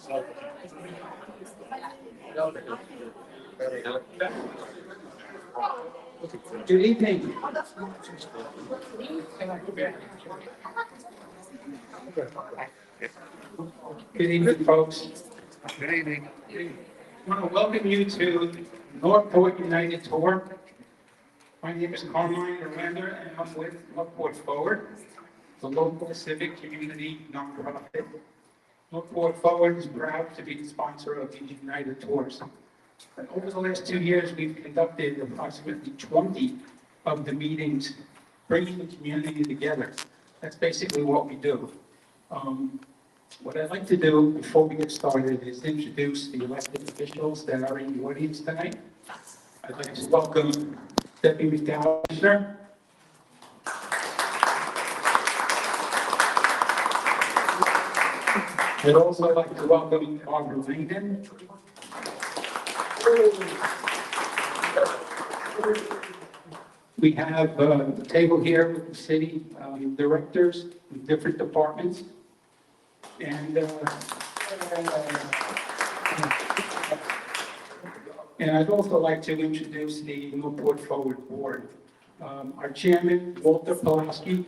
Good evening. Good evening, folks. Good evening. I want to welcome you to Northport United Tour. My name is Carmine Aranda, and I'm with Northport Forward, the local civic community nonprofit. Northport Forward is proud to be the sponsor of these United Tours. And over the last 2 years, we've conducted approximately 20 of the meetings, bringing the community together. That's basically what we do. What I'd like to do before we get started is introduce the elected officials that are in the audience tonight. I'd like to welcome Deputy McDowell, Commissioner. I'd also like to welcome Barbara Langdon. We have a table here with the city directors in different departments. And I'd also like to introduce the Northport Forward Board. Our chairman, Walter Pulaski,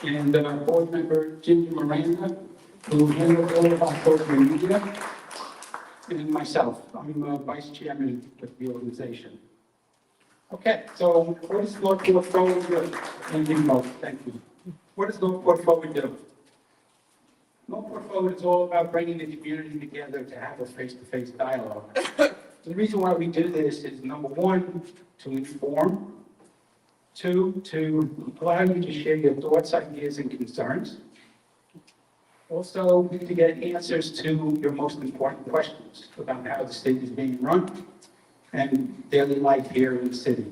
and board member Ginger Miranda, who handles all of our social media, and myself. I'm vice chairman of the organization. Okay, so what does Northport Forward do? Thank you. What does Northport Forward do? Northport Forward is all about bringing the community together to have a face-to-face dialogue. The reason why we do this is, number one, to inform. Two, to allow you to share your thoughts, ideas, and concerns. Also, to get answers to your most important questions about how the city is being run and daily life here in the city.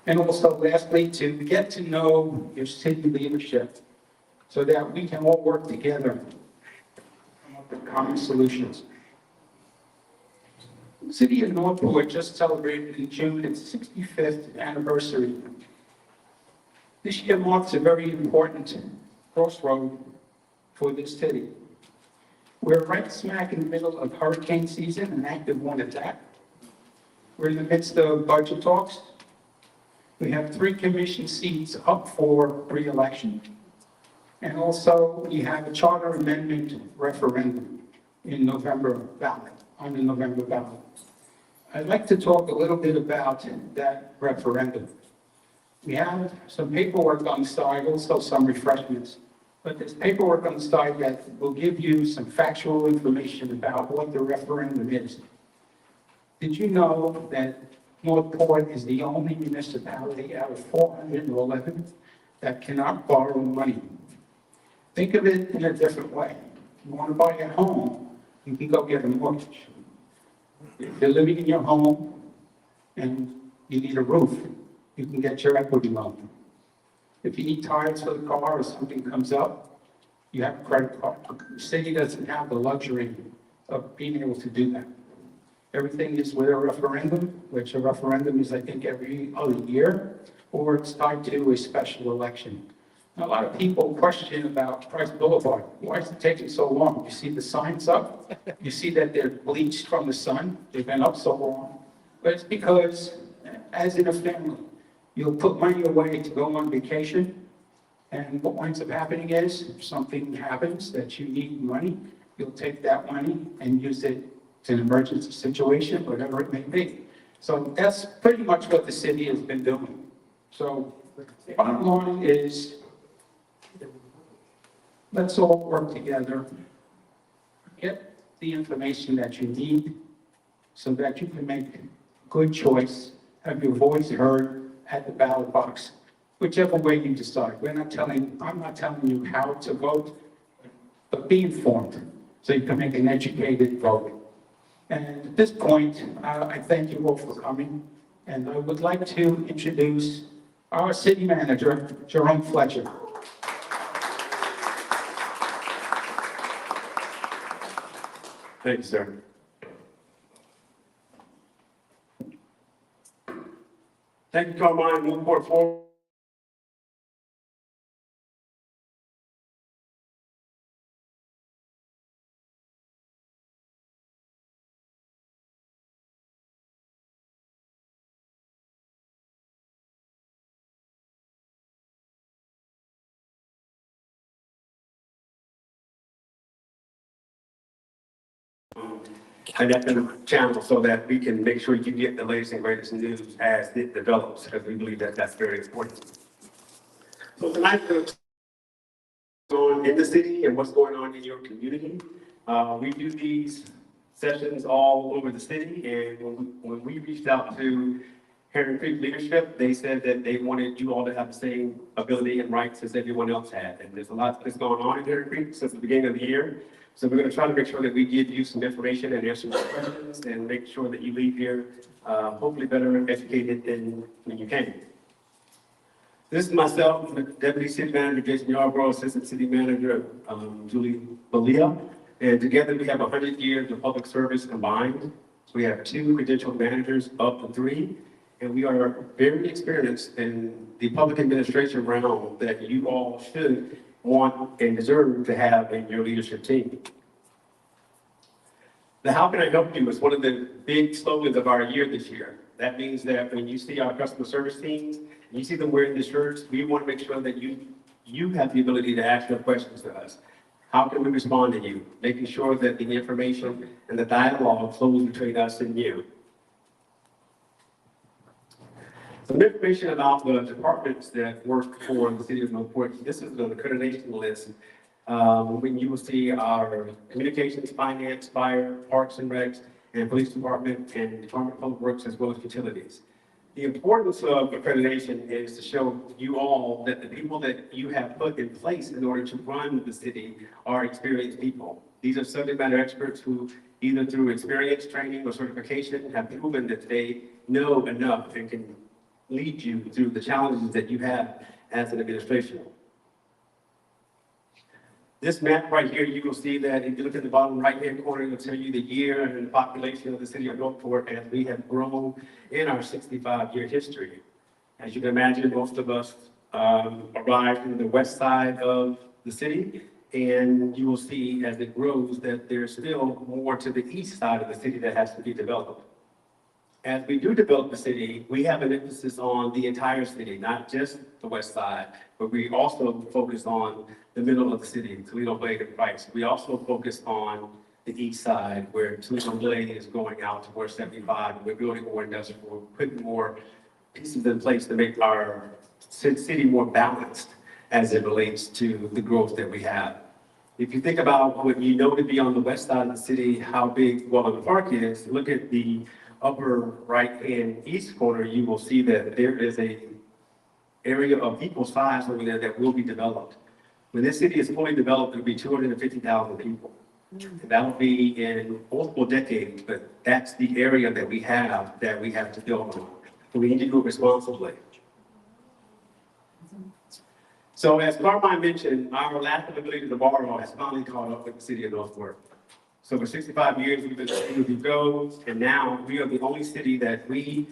And also, lastly, to get to know your city leadership so that we can all work together to come up with common solutions. The city of Northport just celebrated in June its 65th anniversary. This year marks a very important crossroad for this city. We're right smack in the middle of hurricane season, an active one at that. We're in the midst of budget talks. We have 3 commission seats up for re-election. And also, we have a charter amendment referendum in November ballot, on the November ballot. I'd like to talk a little bit about that referendum. We have some paperwork on the side, also some refreshments. But there's paperwork on the side that will give you some factual information about what the referendum is. Did you know that Northport is the only municipality out of 411 that cannot borrow money? Think of it in a different way. You want to buy a home, you can go get a mortgage. If you're living in your home and you need a roof, you can get your equity loan. If you need tires for the car or something comes up, you have a credit card. The city doesn't have the luxury of being able to do that. Everything is with a referendum, which a referendum is, I think, every other year, or it's tied to a special election. Now, a lot of people question about Price Boulevard. Why is it taking so long? You see the signs up. You see that they're bleached from the sun. They've been up so long. But it's because, as in a family, you'll put money away to go on vacation, and what winds up happening is, if something happens that you need money, you'll take that money and use it to an emergency situation, whatever it may be. So that's pretty much what the city has been doing. So the bottom line is, let's all work together, get the information that you need so that you can make a good choice, have your voice heard at the ballot box, whichever way you decide. I'm not telling you how to vote, but be informed so you can make an educated vote. And at this point, I thank you all for coming, and I would like to introduce our city manager, Jerome Fletcher. Thank you, sir. Thank you, Carmine. Northport Forward. an FM channel so that we can make sure you get the latest and greatest news as it develops, because we believe that that's very important. So tonight, we're going on in the city and what's going on in your community. We do these sessions all over the city, and when we reached out to Heron Creek leadership, they said that they wanted you all to have the same ability and rights as everyone else had. And there's a lot that's going on in Heron Creek since the beginning of the year. So we're going to try to make sure that we give you some information and answer some questions and make sure that you leave here hopefully better educated than when you came. This is myself, Deputy City Manager Jason Yarborough, Assistant City Manager Julie Balia. And together we have 100 years of public service combined. So we have 2 credentialed managers of the 3. And we are very experienced in the public administration realm that you all should want and deserve to have in your leadership team. The How Can I Help You is one of the big slogans of our year this year. That means that when you see our customer service teams, and you see them wearing the shirts, we want to make sure that you have the ability to ask your questions to us. How can we respond to you? Making sure that the information and the dialogue flows between us and you. Some information about the departments that work for the city of Northport. This is an accreditation list. When you will see our communications, finance, fire, parks and recs, and police department, and Department of Public Works, as well as utilities. The importance of accreditation is to show you all that the people that you have put in place in order to run the city are experienced people. These are subject matter experts who, either through experience, training, or certification, have proven that they know enough and can lead you through the challenges that you have as an administration. This map right here, you will see that if you look at the bottom right-hand corner, it will tell you the year and the population of the city of Northport as we have grown in our 65-year history. As you can imagine, most of us arrived in the west side of the city, and you will see as it grows that there's still more to the east side of the city that has to be developed. As we do develop the city, we have an emphasis on the entire city, not just the west side, but we also focus on the middle of the city, Toledo, Blade, and Price. We also focus on the east side, where Toledo Blade is going out towards 75, and we're building more industrial, we're putting more pieces in place to make our city more balanced as it relates to the growth that we have. If you think about what you know to be on the west side of the city, how big Walnut Park is, look at the upper right-hand east corner, you will see that there is a area of equal size over there that will be developed. When this city is fully developed, it'll be 250,000 people. And that'll be in multiple decades, but that's the area that we have to build on. So we need to do it responsibly. So as Carmine mentioned, our lack of ability to borrow has finally caught up with the city of Northport. So for 65 years, we've been able to go, and now we are the only city that the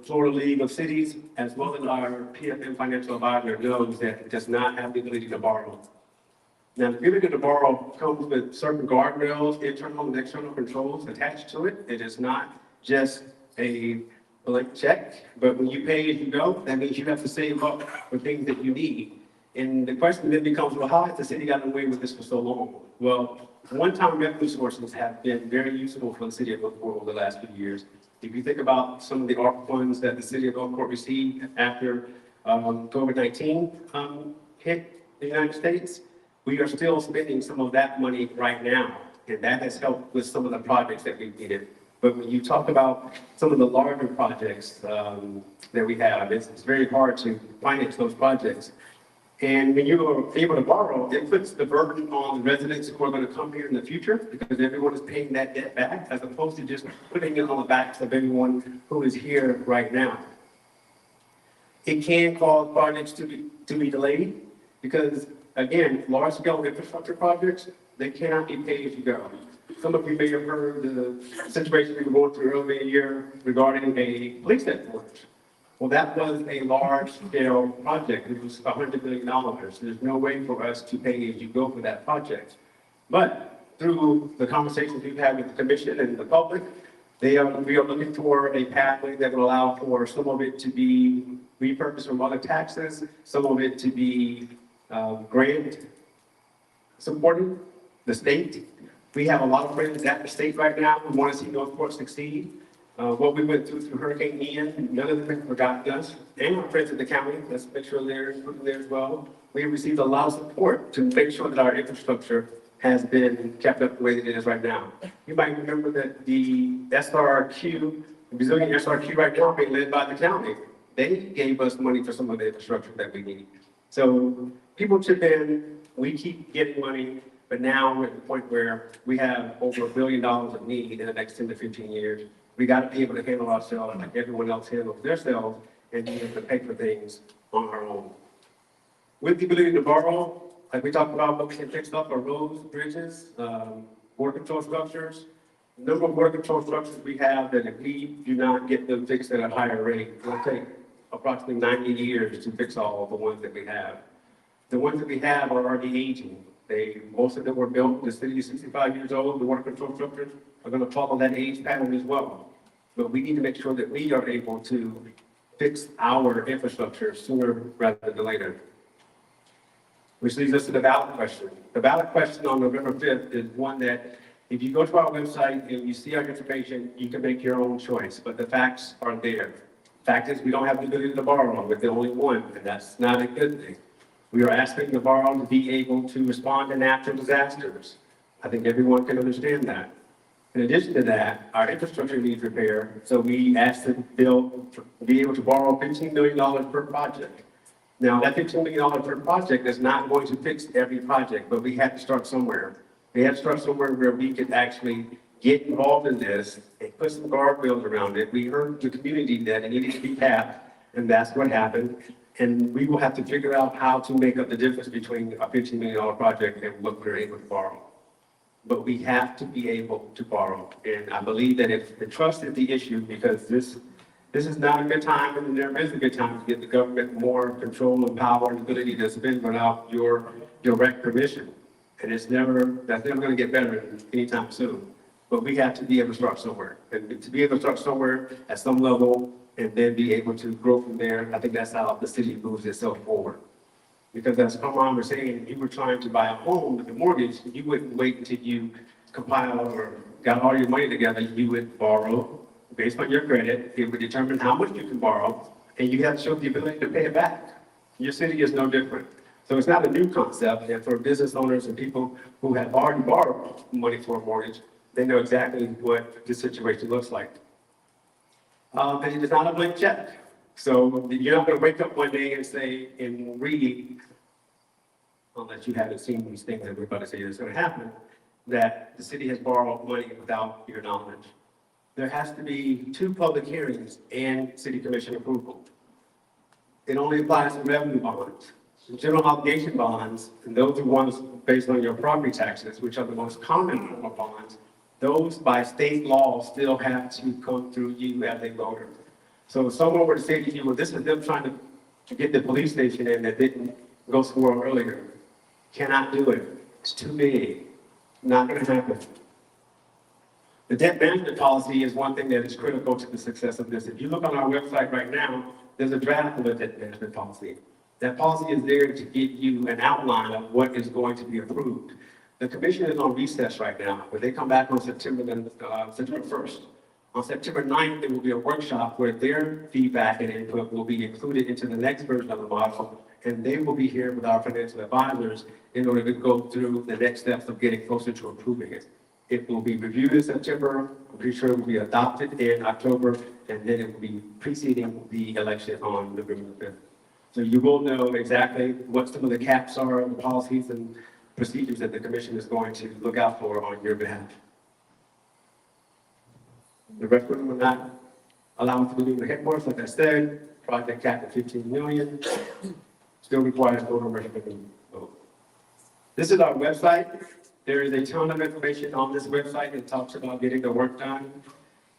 Florida League of Cities, as well as our PFM financial advisor, knows that it does not have the ability to borrow. Now, the ability to borrow comes with certain guardrails, internal and external controls attached to it. It is not just a blank check, but when you pay as you go, that means you have to save up for things that you need. And the question then becomes, well, how has the city gotten away with this for so long? Well, one-time revenue sources have been very useful for the city of Northport over the last few years. If you think about some of the ARP funds that the city of Northport received after COVID-19 hit the United States, we are still spending some of that money right now, and that has helped with some of the projects that we've needed. But when you talk about some of the larger projects that we have, it's very hard to finance those projects. And when you're able to borrow, it puts the burden on the residents who are going to come here in the future, because everyone is paying that debt back, as opposed to just putting it on the backs of everyone who is here right now. It can cause projects to be delayed, because again, large-scale infrastructure projects, they cannot be paid as you go. Some of you may have heard the situation we were going through earlier in the year regarding a police headquarters. Well, that was a large-scale project. It was $100 million. There's no way for us to pay as you go for that project. But through the conversations we've had with the commission and the public, we are looking for a pathway that will allow for some of it to be repurposed from other taxes, some of it to be grant supported, the state, We have a lot of friends at the state right now who want to see Northport succeed. What we went through Hurricane Ian, none of them have forgotten us. And our friends at the county, let's make sure they're included there as well. We received a lot of support to make sure that our infrastructure has been kept up the way that it is right now. You might remember that the SRQ, the Brazilian SRQ right now being led by the county, they gave us money for some of the infrastructure that we need. So people chip in, we keep getting money, but now we're at the point where we have over $1 billion of need in the next 10 to 15 years. We got to be able to handle ourselves like everyone else handles themselves and be able to pay for things on our own. With the ability to borrow, like we talked about, what we can fix up our roads, bridges, water control structures. The number of water control structures we have that if we do not get them fixed at a higher rate, it will take approximately 90 years to fix all of the ones that we have. The ones that we have are already aging. Most of them were built, the city is 65 years old, the water control structures are going to follow that age pattern as well. But we need to make sure that we are able to fix our infrastructure sooner rather than later. Which leads us to the ballot question. The ballot question on November 5th is one that if you go to our website and you see our information, you can make your own choice, but the facts are there. Fact is, we don't have the ability to borrow with the only one, and that's not a good thing. We are asking the borrower to be able to respond to natural disasters. I think everyone can understand that. In addition to that, our infrastructure needs repair, so we asked the bill to be able to borrow $15 million per project. Now, that $15 million per project is not going to fix every project, but we have to start somewhere. We have to start somewhere where we can actually get involved in this and put some guardrails around it. We heard the community that it needed to be capped, and that's what happened. And we will have to figure out how to make up the difference between a $15 million project and what we're able to borrow. But we have to be able to borrow. And I believe that if the trust is the issue, because this is not a good time, and there is a good time to get the government more control and power and ability to spend without your direct permission. And that's never going to get better anytime soon. But we have to be able to start somewhere. And to be able to start somewhere at some level and then be able to grow from there, I think that's how the city moves itself forward. Because as Carmen was saying, if you were trying to buy a home with a mortgage, you wouldn't wait until you compiled or got all your money together. You would borrow based on your credit. It would determine how much you can borrow, and you have to show the ability to pay it back. Your city is no different. So it's not a new concept, and for business owners and people who have already borrowed money for a mortgage, they know exactly what the situation looks like. And it is not a blank check. So you're not going to wake up one day and say, and read, unless you haven't seen these things that we're about to say is going to happen, that the city has borrowed money without your knowledge. There has to be 2 public hearings and city commission approval. It only applies to revenue bonds. General obligation bonds, and those are ones based on your property taxes, which are the most common form of bonds, those by state law still have to come through you as a voter. So if someone were to say to you, well, this is them trying to get the police station in that didn't go somewhere earlier, cannot do it. It's too big. Not going to happen. The debt management policy is one thing that is critical to the success of this. If you look on our website right now, there's a draft of a debt management policy. That policy is there to give you an outline of what is going to be approved. The commission is on recess right now, but they come back on September 1st. On September 9th, there will be a workshop where their feedback and input will be included into the next version of the model, and they will be here with our financial advisors in order to go through the next steps of getting closer to approving it. It will be reviewed in September. I'm pretty sure it will be adopted in October, and then it will be preceding the election on November 5th. So you will know exactly what some of the caps are, the policies and procedures that the commission is going to look out for on your behalf. The referendum will not allow us to do the headquarters, like I said, project cap at 15 million, still requires voter referendum vote. This is our website. There is a ton of information on this website that talks about getting the work done.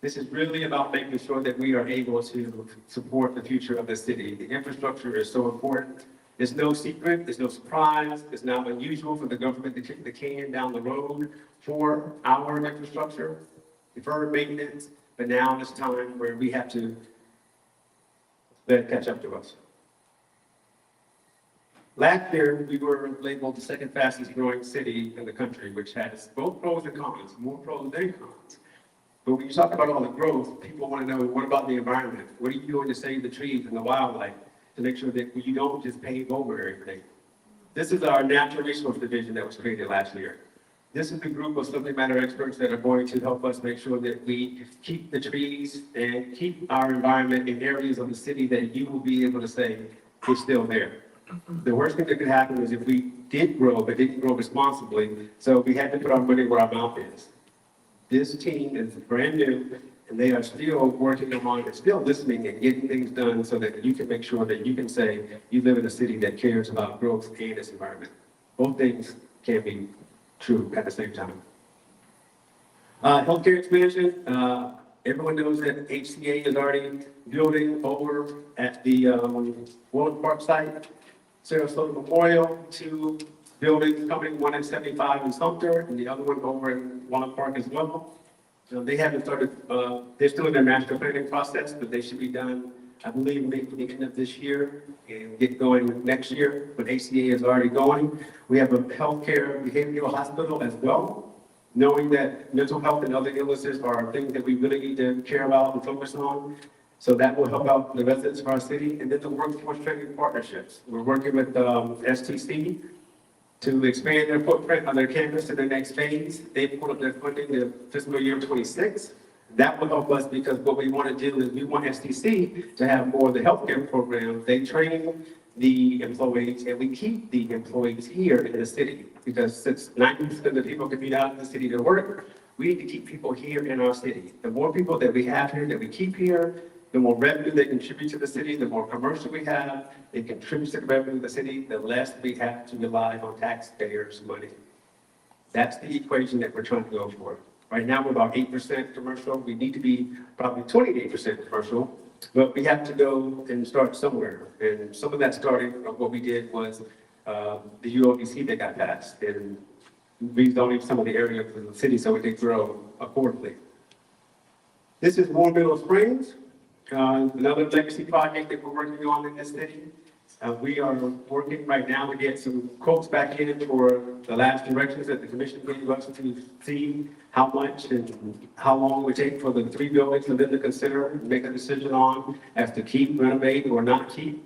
This is really about making sure that we are able to support the future of the city. The infrastructure is so important. It's no secret, it's no surprise, it's not unusual for the government to kick the can down the road for our infrastructure, deferred maintenance, but now it's time where we have to let it catch up to us. Last year, we were labeled the second fastest growing city in the country, which has both pros and cons, more pros than cons. But when you talk about all the growth, people want to know, what about the environment? What are you doing to save the trees and the wildlife to make sure that you don't just pave over everything? This is our natural resource division that was created last year. This is the group of subject matter experts that are going to help us make sure that we keep the trees and keep our environment in areas of the city that you will be able to say is still there. The worst thing that could happen is if we did grow, but didn't grow responsibly, so we had to put our money where our mouth is. This team is brand new, and they are still working on and still listening and getting things done so that you can make sure that you can say you live in a city that cares about growth and its environment. Both things can be true at the same time. Healthcare expansion. Everyone knows that HCA is already building over at the Walnut Park site. Sarasota Memorial, 2 buildings coming, one at 75 in Sumter and the other one over in Walnut Park as well. So they haven't started, they're still in their master planning process, but they should be done, I believe, maybe the end of this year and get going next year, but HCA is already going. We have a healthcare behavioral hospital as well, knowing that mental health and other illnesses are things that we really need to care about and focus on. So that will help out the residents of our city. And then the workforce training partnerships. We're working with STC to expand their footprint on their campus to the next phase. They put up their funding in fiscal year 26. That will help us because what we want to do is we want STC to have more of the healthcare program. They train the employees and we keep the employees here in the city because since 90% of the people can be out in the city to work, we need to keep people here in our city. The more people that we have here, that we keep here, the more revenue they contribute to the city, the more commercial we have, they contribute to the revenue of the city, the less we have to rely on taxpayers' money. That's the equation that we're trying to go for. Right now, we're about 8% commercial. We need to be probably 28% commercial, but we have to go and start somewhere. And some of that starting of what we did was the UOBC that got passed and rezoning some of the areas of the city so it could grow accordingly. This is Warren Middle Springs. Another legacy project that we're working on in this city. We are working right now to get some quotes back in for the last directions that the commission gave us to see how much and how long it would take for the 3 buildings for them to consider and make a decision on as to keep, renovate, or not keep.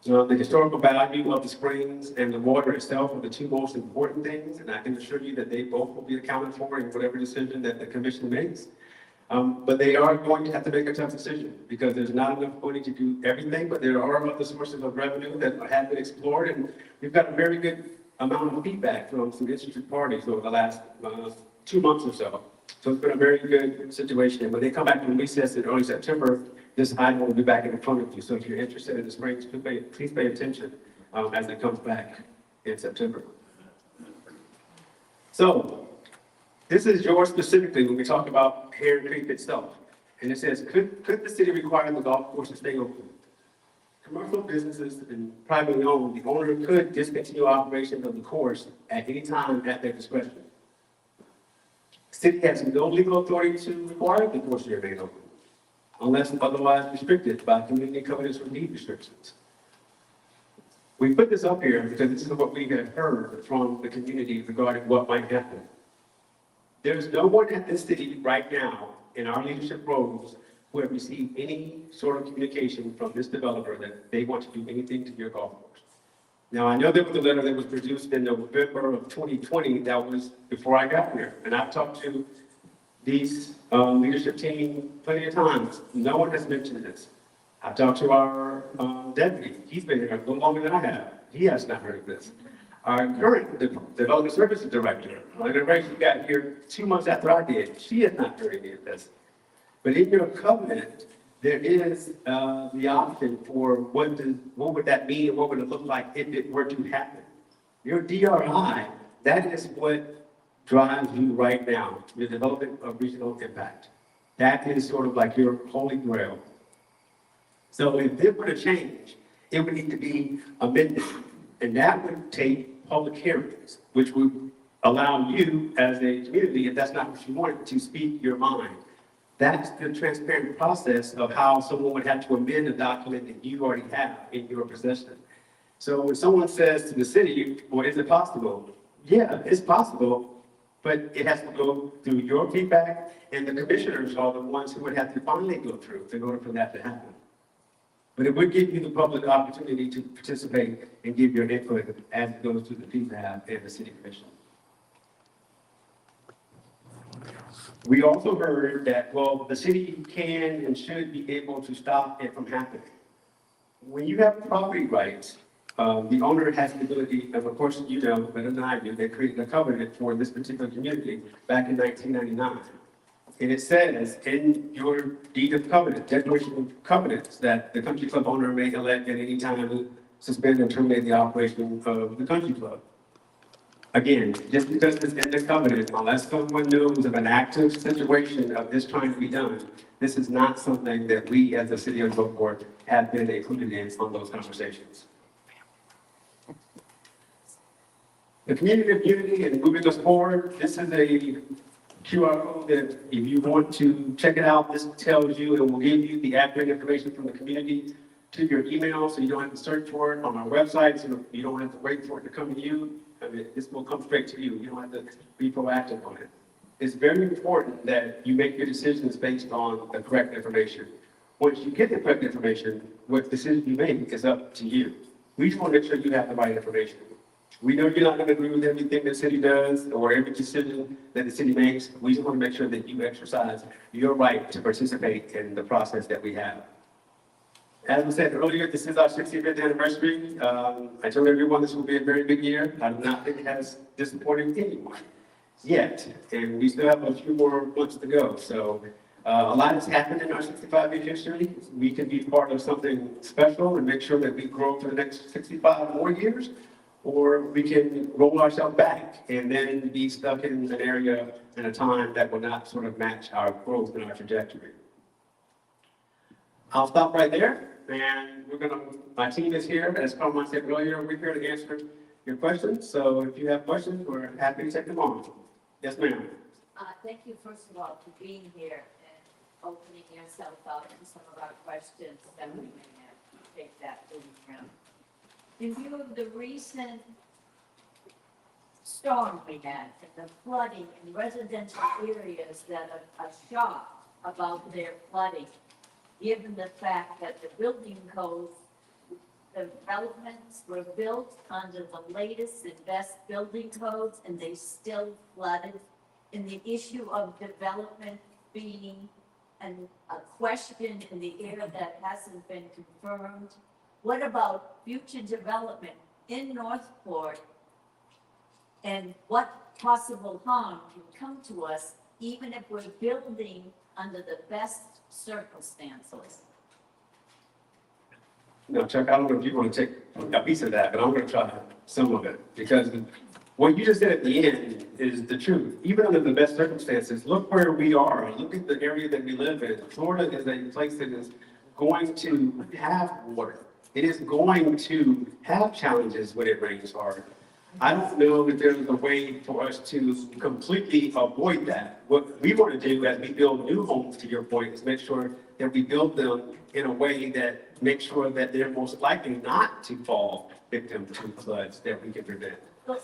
The historical value of the springs and the water itself are the 2 most important things, and I can assure you that they both will be accounted for in whatever decision that the commission makes. But they are going to have to make a tough decision because there's not enough money to do everything, but there are other sources of revenue that have been explored, and we've got a very good amount of feedback from some interested parties over the last 2 months or so. So it's been a very good situation. And when they come back from recess in early September, this item will be back in front of you. So if you're interested in the springs, please pay attention as it comes back in September. So this is yours specifically when we talk about Heron Creek itself. And it says, could the city require the golf course to stay open? Commercial businesses and privately owned, the owner could discontinue operation of the course at any time at their discretion. The city has no legal authority to require the course to remain open, unless otherwise restricted by community covenants or deed restrictions. We put this up here because this is what we have heard from the community regarding what might happen. There's no one at this city right now in our leadership roles who have received any sort of communication from this developer that they want to do anything to your golf course. Now, I know there was a letter that was produced in November of 2020 that was before I got here. And I've talked to these leadership team plenty of times. No one has mentioned this. I've talked to our deputy. He's been here a little longer than I have. He has not heard of this. Our current development services director, Linda Ray, who got here 2 months after I did, she has not heard any of this. But in your covenant, there is the option for what would that mean and what would it look like if it were to happen. Your DRI, that is what drives you right now, the development of regional impact. That is sort of like your holy grail. So if it were to change, it would need to be amended. And that would take public hearings, which would allow you as a community, if that's not what you want, to speak your mind. That's the transparent process of how someone would have to amend a document that you already have in your possession. So when someone says to the city, well, is it possible? Yeah, it's possible, but it has to go through your feedback, and the commissioners are the ones who would have to finally go through in order for that to happen. But it would give you the public opportunity to participate and give your input as it goes through the feedback and the city commission. We also heard that, well, the city can and should be able to stop it from happening. When you have property rights, the owner has the ability, and of course, you know better than I do, they created a covenant for this particular community back in 1999. And it says in your deed of covenant, declaration of covenants, that the country club owner may elect at any time to suspend and terminate the operation of the country club. Again, just because it's in the covenant, unless someone knows of an active situation of this trying to be done, this is not something that we as the city of Gulfport have been included in on those conversations. The community of unity and moving us forward, this is a QR code that if you want to check it out, this tells you, and will give you the accurate information from the community to your email, so you don't have to search for it on our website, so you don't have to wait for it to come to you. I mean, this will come straight to you. You don't have to be proactive on it. It's very important that you make your decisions based on the correct information. Once you get the correct information, what decision you make is up to you. We just want to make sure you have the right information. We know you're not going to agree with everything the city does or every decision that the city makes. We just want to make sure that you exercise your right to participate in the process that we have. As we said earlier, this is our 65th anniversary. I told everyone this will be a very big year. I do not think it has disappointed anyone yet. And we still have a few more months to go. So a lot has happened in our 65-year history. We can be part of something special and make sure that we grow for the next 65 more years. Or we can roll ourselves back and then be stuck in an area and a time that will not sort of match our growth and our trajectory. I'll stop right there, and my team is here, as Carmen said earlier, we're here to answer your questions. So if you have questions, we're happy to take them on. Yes, ma'am. Thank you, first of all, for being here and opening yourself up to some of our questions that we may have. Take that room. In view of the recent storm we had and the flooding in residential areas that are shocked about their flooding, given the fact that the building codes, the developments were built under the latest and best building codes, and they still flooded, and the issue of development being a question in the air that hasn't been confirmed. What about future development in Northport, and what possible harm can come to us even if we're building under the best circumstances? No, Chuck, I don't know if you want to take a piece of that, but I'm going to try some of it, because what you just said at the end is the truth. Even under the best circumstances, look where we are. Look at the area that we live in. Florida is a place that is going to have water. It is going to have challenges when it rains hard. I don't know that there's a way for us to completely avoid that. What we want to do as we build new homes, to your point, is make sure that we build them in a way that makes sure that they're most likely not to fall victim to floods that we can prevent. Well,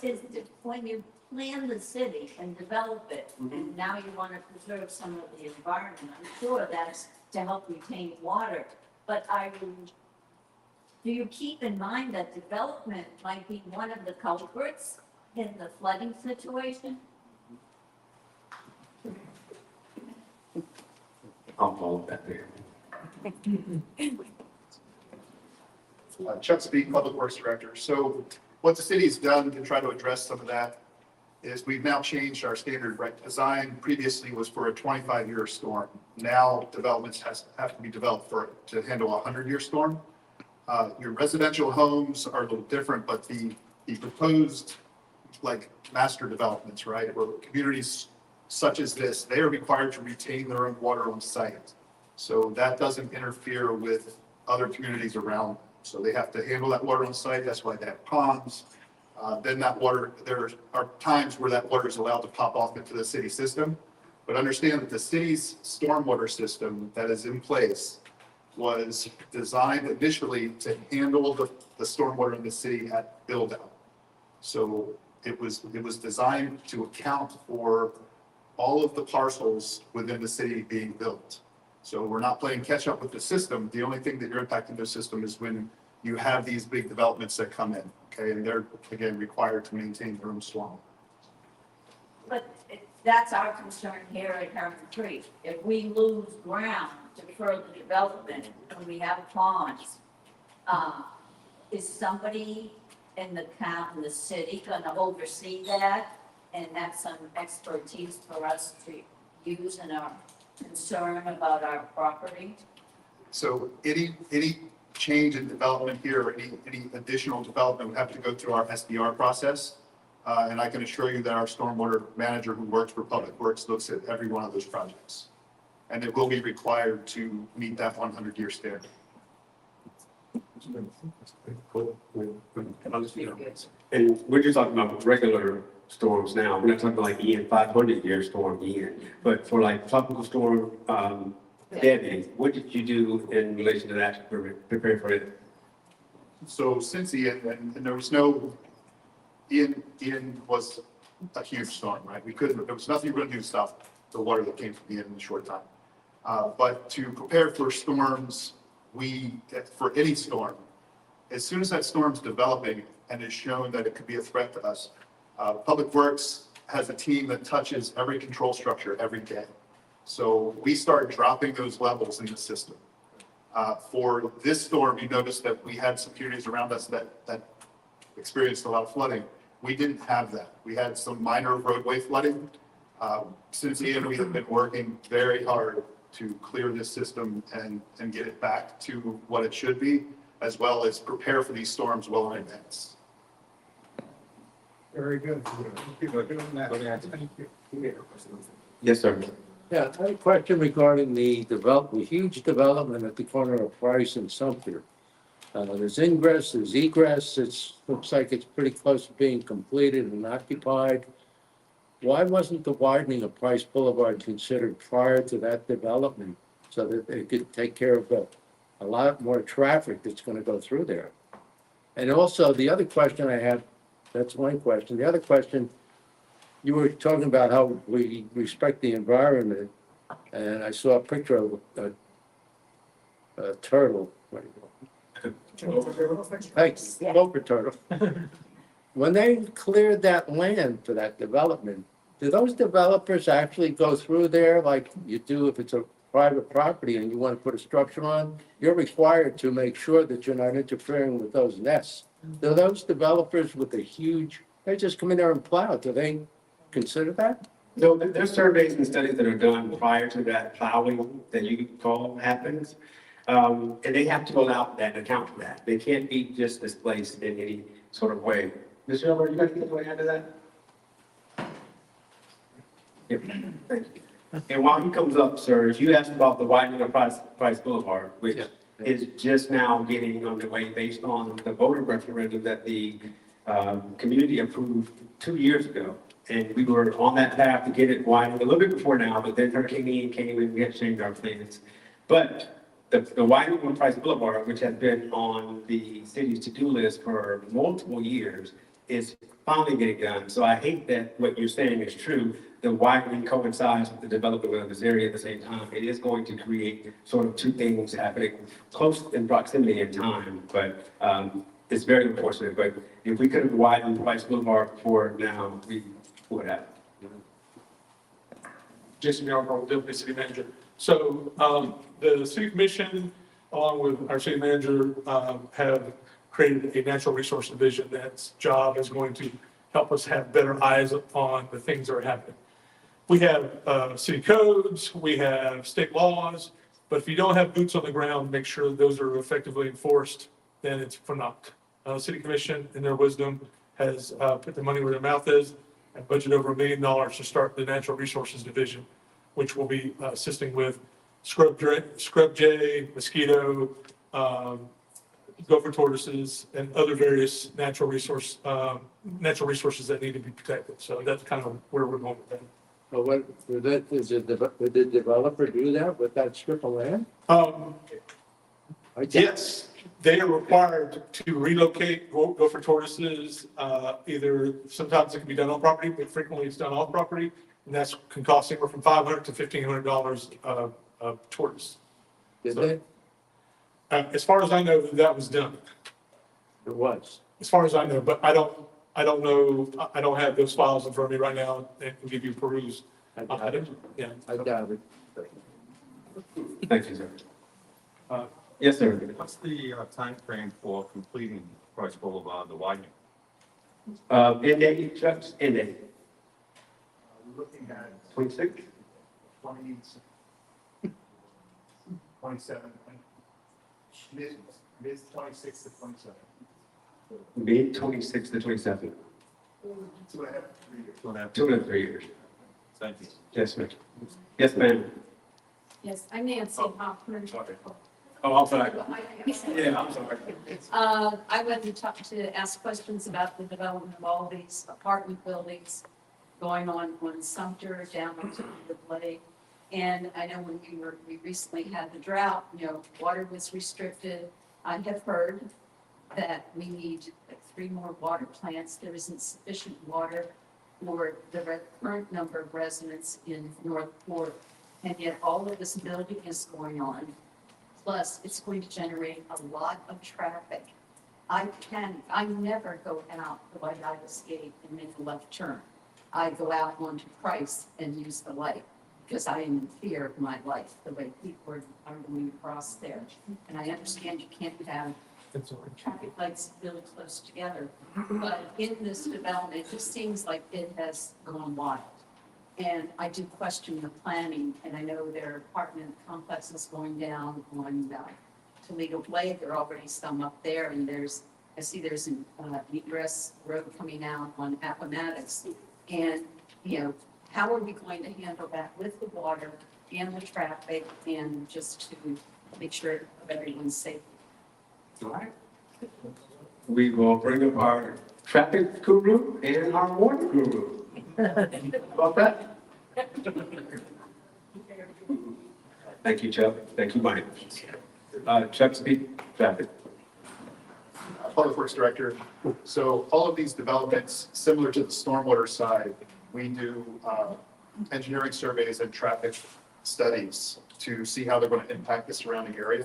when you plan the city and develop it, and now you want to preserve some of the environment, I'm sure that's to help retain water. But do you keep in mind that development might be one of the culprits in the flooding situation? I'll follow that there. Chuck Speak, Public Works Director. So what the city's done to try to address some of that is we've now changed our standard design. Previously was for a 25-year storm. Now developments have to be developed to handle a 100-year storm. Your residential homes are a little different, but the proposed master developments, right, where communities such as this, they are required to retain their own water on site. So that doesn't interfere with other communities around. So they have to handle that water on site. That's why they have ponds. Then that water, there are times where that water is allowed to pop off into the city system. But understand that the city's stormwater system that is in place was designed initially to handle the stormwater in the city at build out. So it was designed to account for all of the parcels within the city being built. So we're not playing catch up with the system. The only thing that you're impacting the system is when you have these big developments that come in, okay? And they're, again, required to maintain their own swamp. But that's our concern here at Heron Creek. If we lose ground to further development and we have ponds, is somebody in the town, in the city, gonna oversee that and have some expertise for us to use in our concern about our property? So any change in development here, or any additional development would have to go through our SDR process. And I can assure you that our stormwater manager who works for Public Works looks at every one of those projects. And it will be required to meet that 100-year standard. And we're just talking about regular storms now. We're not talking about like Ian, 500-year storm Ian. But for like tropical storm, Debbie, what did you do in relation to that to prepare for it? So since Ian, and there was no, Ian was a huge storm, right? There was nothing we could do to stop the water that came from Ian in a short time. But to prepare for storms, for any storm, as soon as that storm's developing and is shown that it could be a threat to us, Public Works has a team that touches every control structure every day. So we start dropping those levels in the system. For this storm, you notice that we had some communities around us that experienced a lot of flooding. We didn't have that. We had some minor roadway flooding. Since Ian, we have been working very hard to clear this system and get it back to what it should be, as well as prepare for these storms well in advance. Very good. People are doing that. Thank you. Yes, sir. Yeah, I had a question regarding the huge development at the corner of Price and Sumter. There's ingress, there's egress, looks like it's pretty close to being completed and occupied. Why wasn't the widening of Price Boulevard considered prior to that development so that it could take care of a lot more traffic that's gonna go through there? And also, the other question I have, that's one question. The other question, you were talking about how we respect the environment, and I saw a picture of a turtle. Thanks, gopher turtle. When they cleared that land for that development, do those developers actually go through there like you do if it's a private property and you want to put a structure on? You're required to make sure that you're not interfering with those nests. Do those developers with they just come in there and plow, do they consider that? So there's surveys and studies that are done prior to that plowing that you call happens. And they have to allow that and account for that. They can't be just displaced in any sort of way. Mr. Elmer, you got anything to add to that? Yep. And while he comes up, sir, you asked about the widening of Price Boulevard, which is just now getting underway based on the voter referendum that the community approved 2 years ago. And we were on that path to get it widened a little bit before now, but then Hurricane Ian came and we had to change our plans. But the widening of Price Boulevard, which has been on the city's to-do list for multiple years, is finally getting done. So I hate that what you're saying is true. The widening coincides with the development of this area at the same time. It is going to create sort of two things happening close in proximity in time, but it's very unfortunate. But if we could have widened Price Boulevard before now, we would have. Jason Yarko, Deputy City Manager. So the City Commission, along with our City Manager, have created a natural resource division that's job is going to help us have better eyes on the things that are happening. We have city codes, we have state laws, but if you don't have boots on the ground, make sure those are effectively enforced, then it's for naught. City Commission, in their wisdom, has put the money where their mouth is and budgeted over $1 million to start the Natural Resources Division, which will be assisting with scrub jay, mosquito, gopher tortoises, and other various natural resources that need to be protected. So that's kind of where we're going with that. Well, would the developer do that with that strip of land? Yes, they are required to relocate gopher tortoises. Either sometimes it can be done on property, but frequently it's done off property. And that's can cost anywhere from $500 to $1,500 a tortoise. Did they? As far as I know, that was done. It was. As far as I know, but I don't know, I don't have those files in front of me right now and can give you peruse. I doubt it. Yeah. I doubt it. Thank you, sir. Yes, sir. What's the timeframe for completing Price Boulevard, the widening? End date, Chuck, end date. We're looking at 26? 20, 27, mid 26 to 27. Mid 26 to 27. 2.5 to 3 years. 2.5. 2 and 3 years. Thank you. Yes, ma'am. Yes, ma'am. Yes, I'm Nancy Hoffman. Oh, I'm sorry. Yeah, I'm sorry. I went and talked to ask questions about the development of all these apartment buildings going on Sumter down to the Lake. And I know when we recently had the drought, water was restricted. I have heard that we need 3 more water plants. There isn't sufficient water for the current number of residents in Northport. And yet all of this building is going on. Plus, it's going to generate a lot of traffic. I never go out the White Iris Gate and make a left turn. I go out onto Price and use the light because I am in fear of my life, the way people are going across there. And I understand you can't have traffic lights really close together. But in this development, it just seems like it has gone wild. And I do question the planning, and I know there are apartment complexes going down on Toledo Way. There are already some up there, and I see there's an egress road coming out on Appomattox. And, how are we going to handle that with the water and the traffic and just to make sure of everyone's safety? All right. We will bring up our traffic guru and our water guru. About that? Thank you, Chuck. Thank you, Mike. Chuck, speak traffic. Public Works Director. So all of these developments, similar to the stormwater side, we do engineering surveys and traffic studies to see how they're going to impact the surrounding area.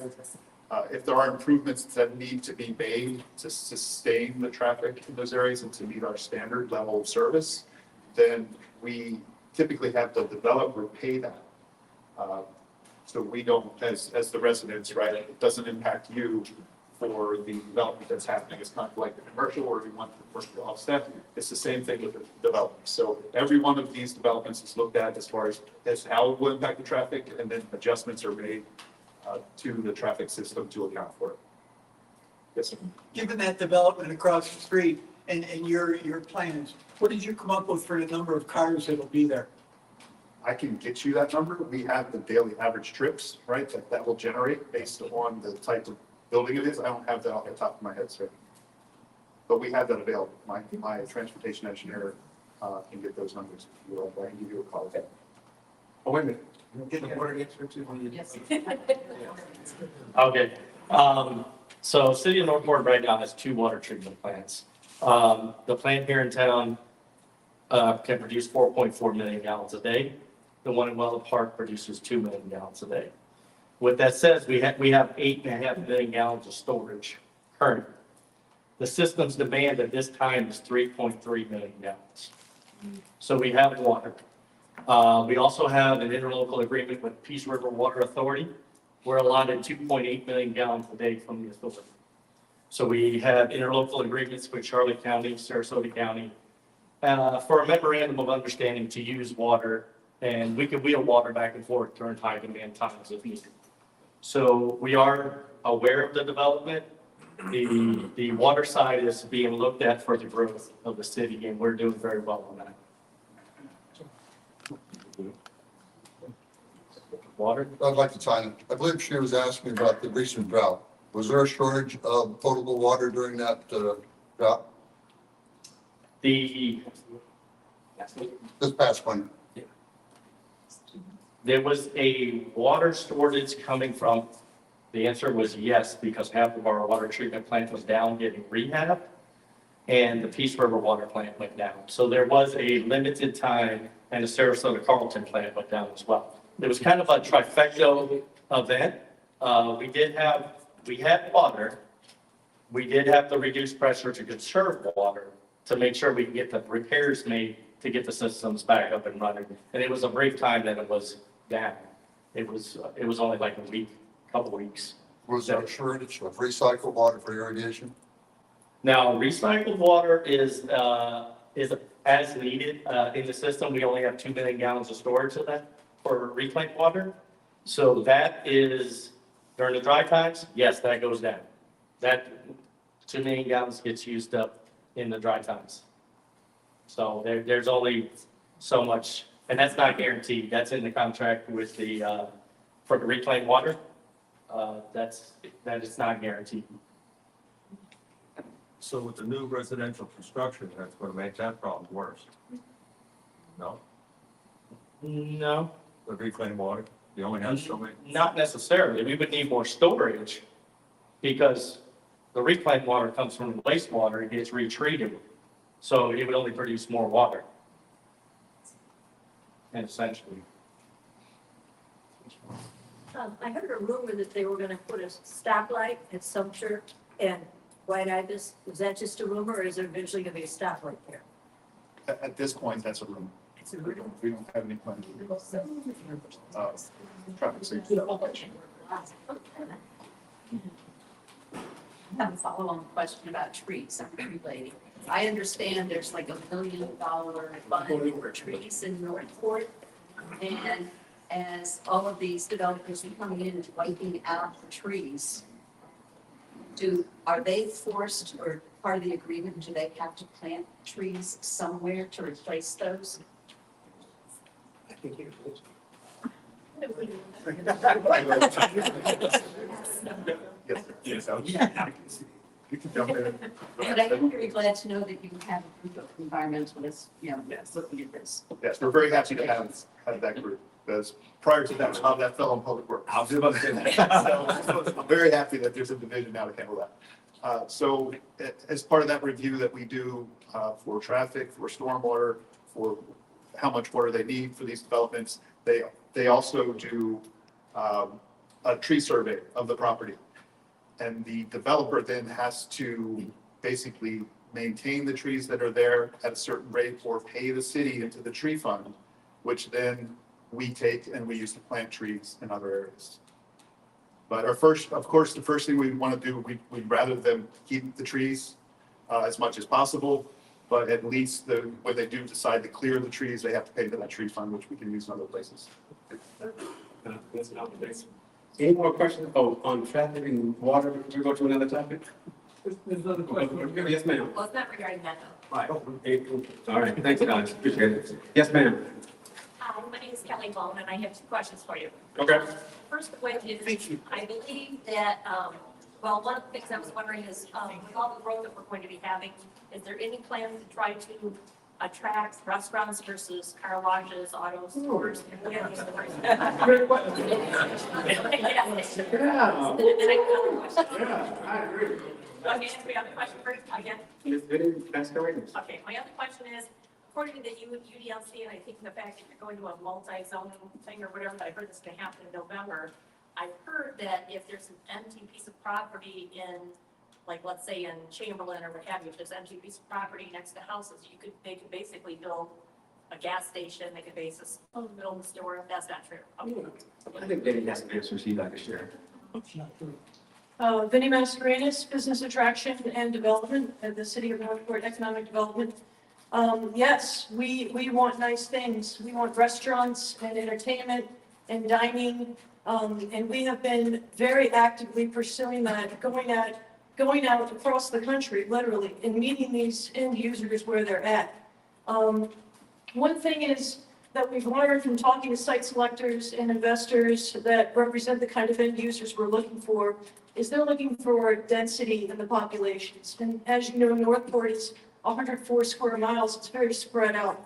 If there are improvements that need to be made to sustain the traffic in those areas and to meet our standard level of service, then we typically have the developer pay that. So we don't, as the residents, right, it doesn't impact you for the development that's happening. It's kind of like the commercial where we want the work to offset. It's the same thing with the development. So every one of these developments is looked at as far as how it will impact the traffic, and then adjustments are made to the traffic system to account for it. Yes, sir. Given that development across the street and your plans, what did you come up with for the number of cars that'll be there? I can get you that number. We have the daily average trips, right, that will generate based on the type of building it is. I don't have that off the top of my head, sir. But we have that available. My transportation engineer can get those numbers. If you like, I can give you a call. Oh, wait a minute. Yes. Okay, so City of Northport right now has 2 water treatment plants. The plant here in town can produce 4.4 million gallons a day. The one in Wella Park produces 2 million gallons a day. What that says, we have 8.5 million gallons of storage currently. The system's demand at this time is 3.3 million gallons. So we have water. We also have an interlocal agreement with Peace River Water Authority. We're allotted 2.8 million gallons a day from the authority. So we have interlocal agreements with Charlotte County, Sarasota County, for a memorandum of understanding to use water, and we can wheel water back and forth during high demand times if needed. So we are aware of the development. The water side is being looked at for the growth of the city, and we're doing very well on that. Water? I'd like to chime in. I believe she was asking about the recent drought. Was there a shortage of potable water during that drought This this past winter? There was a water shortage coming from The answer was yes, because half of our water treatment plant was down getting rehab, and the Peace River water plant went down. So there was a limited time, and the Sarasota Carlton plant went down as well. It was kind of a trifecta event. We had water. We did have to reduce pressure to conserve water to make sure we can get the repairs made to get the systems back up and running. And it was a brief time that it was down. It was only like a week, couple weeks. Was there a shortage of recycled water for irrigation? Now, recycled water is as needed, in the system. We only have 2 million gallons of storage of that for reclaimed water. So that is, during the dry times, yes, that goes down. That 2 million gallons gets used up in the dry times. So there's only so much, and that's not guaranteed. That's in the contract with for the reclaimed water. That is not guaranteed. So with the new residential construction, that's gonna make that problem worse. No, No, the reclaimed water, you only have so many. not necessarily. We would need more storage because the reclaimed water comes from the wastewater and gets retreated. So it would only produce more water. And essentially. I heard a rumor that they were gonna put a stoplight at Sumter and White Ibis. Is that just a rumor, or is there eventually gonna be a stoplight there? At this point, that's a rumor. It's a rumor. We don't have any plans. Traffic safety. I have a follow-on question about trees. I'm a tree lady. I understand there's like $1 million fund for trees in Northport. And as all of these developers are coming in and wiping out the trees, are they forced or part of the agreement, do they have to plant trees somewhere to replace those? Yes. You can jump in. But I'm very glad to know that you have a group of environmentalists, looking at this. Yes, we're very happy to have that group, because prior to that, that fell on public works. I was about to say that. So I'm very happy that there's a division now to handle that. So as part of that review that we do for traffic, for stormwater, for how much water they need for these developments, they also do a tree survey of the property. And the developer then has to basically maintain the trees that are there at a certain rate or pay the city into the tree fund, which then we take and we use to plant trees in other areas. But the first thing we want to do, we'd rather them keep the trees as much as possible. But at least when they do decide to clear the trees, they have to pay to that tree fund, which we can use in other places. Any more questions? Oh, on traffic and water, we go to another topic? There's another question. Yes, ma'am. Well, it's not regarding that though. All right, thanks, guys. Appreciate it. Yes, ma'am. Hi, my name is Kelly Bone, and I have 2 questions for you. Okay. First of which is, I believe that, one of the things I was wondering is, with all the growth that we're going to be having, is there any plan to try to attract restaurants versus car washes, auto stores? I agree. Okay, we have a question first, again. That's correct. Okay, my other question is, according to the UDLC, and I think the fact that you're going to a multi-zone thing or whatever, I heard this is gonna happen in November. I've heard that if there's an empty piece of property in, like, let's say in Chamberlain or what have you, if there's an empty piece of property next to houses, they could basically build a gas station, they could build a store, if that's not true. Okay. I think Danny has some answers he'd like to share. Vinnie Mascarenas, Business Attraction and Development at the City of Northport Economic Development. Yes, we want nice things. We want restaurants and entertainment and dining. And we have been very actively pursuing that, going out across the country, literally, and meeting these end users where they're at. One thing is that we've learned from talking to site selectors and investors that represent the kind of end users we're looking for, is they're looking for density in the populations. And as you know, Northport is 104 square miles, it's very spread out.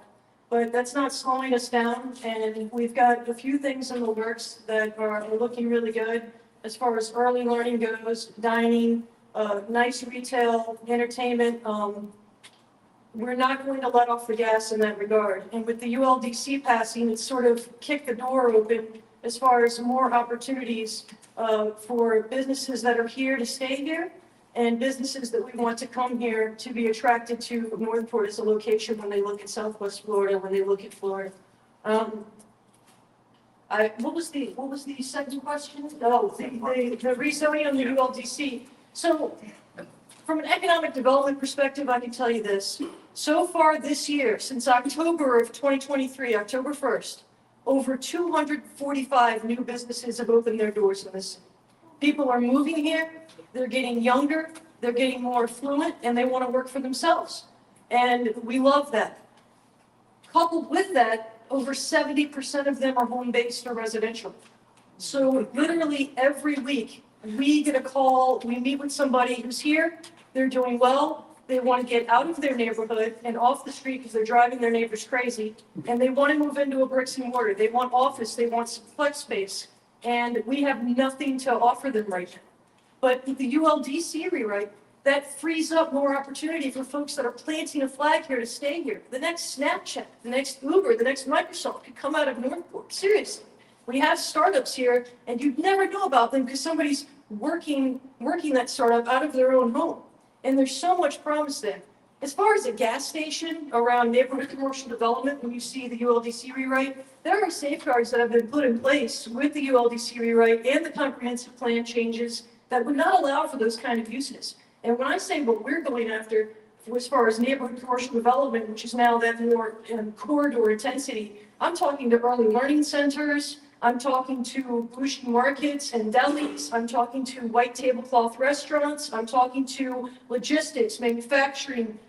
But that's not slowing us down, and we've got a few things in the works that are looking really good. as far as early learning goes, dining, nice retail, entertainment. We're not going to let off the gas in that regard. And with the ULDC passing, it's sort of kicked the door open as far as more opportunities for businesses that are here to stay here and businesses that we want to come here to be attracted to Northport as a location when they look at Southwest Florida, when they look at Florida. What was the second question? Oh, the rezoning on the ULDC. So from an economic development perspective, I can tell you this. So far this year, since October of 2023, October 1st, over 245 new businesses have opened their doors in this city. People are moving here, they're getting younger, they're getting more affluent, and they want to work for themselves. And we love that. Coupled with that, over 70% of them are home-based or residential. So literally every week, we get a call, we meet with somebody who's here, they're doing well, they want to get out of their neighborhood and off the street because they're driving their neighbors crazy, and they want to move into a bricks and mortar. They want office, they want some flex space, and we have nothing to offer them right now. But with the ULDC rewrite, that frees up more opportunity for folks that are planting a flag here to stay here. The next Snapchat, the next Uber, the next Microsoft could come out of Northport. Seriously. We have startups here, and you'd never know about them because somebody's working that startup out of their own home. And there's so much promise there. As far as a gas station around neighborhood commercial development, when you see the ULDC rewrite, there are safeguards that have been put in place with the ULDC rewrite and the comprehensive plan changes that would not allow for those kind of uses. And when I say what we're going after, as far as neighborhood commercial development, which is now that more corridor intensity, I'm talking to early learning centers, I'm talking to bougie markets and delis, I'm talking to white tablecloth restaurants, I'm talking to logistics, manufacturing,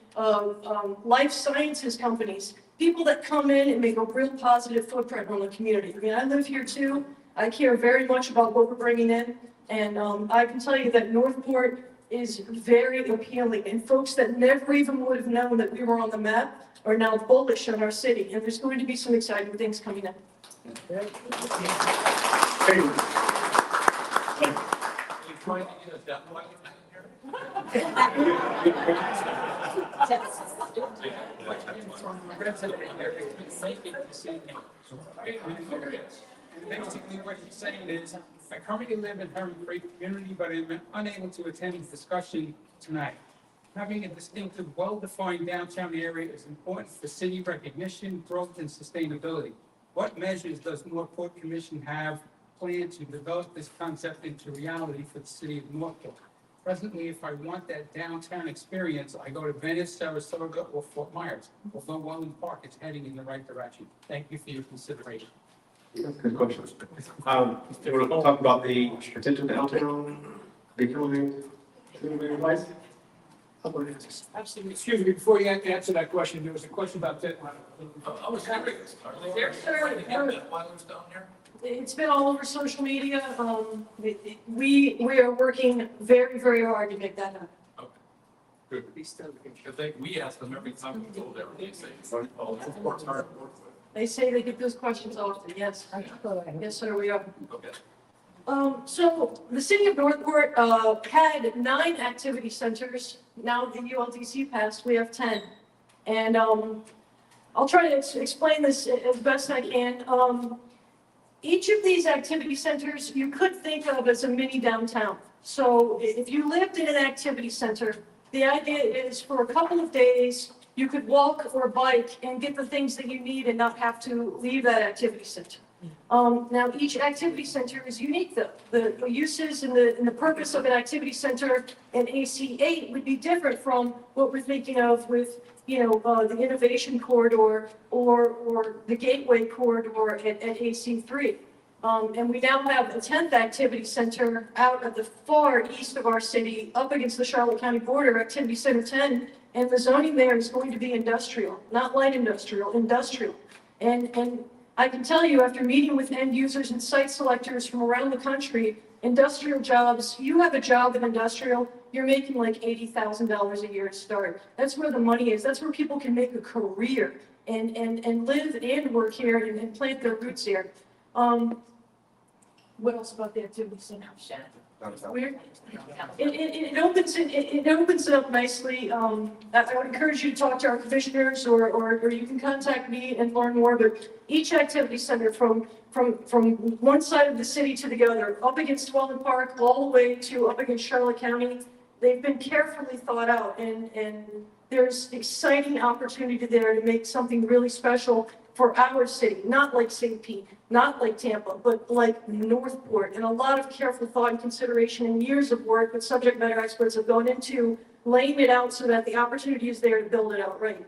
life sciences companies, people that come in and make a real positive footprint on the community. I mean, I live here too, I care very much about what we're bringing in, and I can tell you that Northport is very appealing, and folks that never even would have known that we were on the map are now bullish on our city, and there's going to be some exciting things coming up. Basically, what he's saying is, I currently live in Heron Creek Community, but I'm unable to attend the discussion tonight. Having a distinctive, well-defined downtown area is important for city recognition, growth, and sustainability. What measures does Northport Commission have planned to develop this concept into reality for the city of Northport? Presently, if I want that downtown experience, I go to Venice, Sarasota, or Fort Myers, although Welland Park is heading in the right direction. Thank you for your consideration. Good question. Do you want to talk about the potential downtown becoming advice? Absolutely. Excuse me, before you answer that question, there was a question about that. I was curious, are they there? While it's down there? It's been all over social media. We are working very, very hard to make that happen. Good. I think we ask them every time we go there, they say, oh, it's hard to work with. They say they get those questions often, yes. Yes, sir, we are. Okay. So the city of Northport had 9 activity centers. Now the ULDC passed, we have 10. And I'll try to explain this as best I can. Each of these activity centers you could think of as a mini downtown. So if you lived in an activity center, the idea is for a couple of days, you could walk or bike and get the things that you need and not have to leave that activity center. Now, each activity center is unique, though. The uses and the purpose of an activity center in AC8 would be different from what we're thinking of with, the innovation corridor or the gateway corridor at AC3. And we now have a 10th activity center out at the far east of our city, up against the Charlotte County border, Activity Center 10. And the zoning there is going to be industrial, not light industrial, industrial. And I can tell you, after meeting with end users and site selectors from around the country, industrial jobs, you have a job in industrial, you're making like $80,000 a year to start. That's where the money is. That's where people can make a career and live and work here and plant their roots here. What else about the activity center? Downtown. Where, it opens it up nicely. I would encourage you to talk to our commissioners or you can contact me and learn more. But each activity center from one side of the city to the other, up against Dwelling Park, all the way to up against Charlotte County, they've been carefully thought out and there's exciting opportunity there to make something really special for our city, not like St. Pete, not like Tampa, but like Northport. And a lot of careful thought and consideration and years of work that subject matter experts have gone into laying it out so that the opportunity is there to build it out right.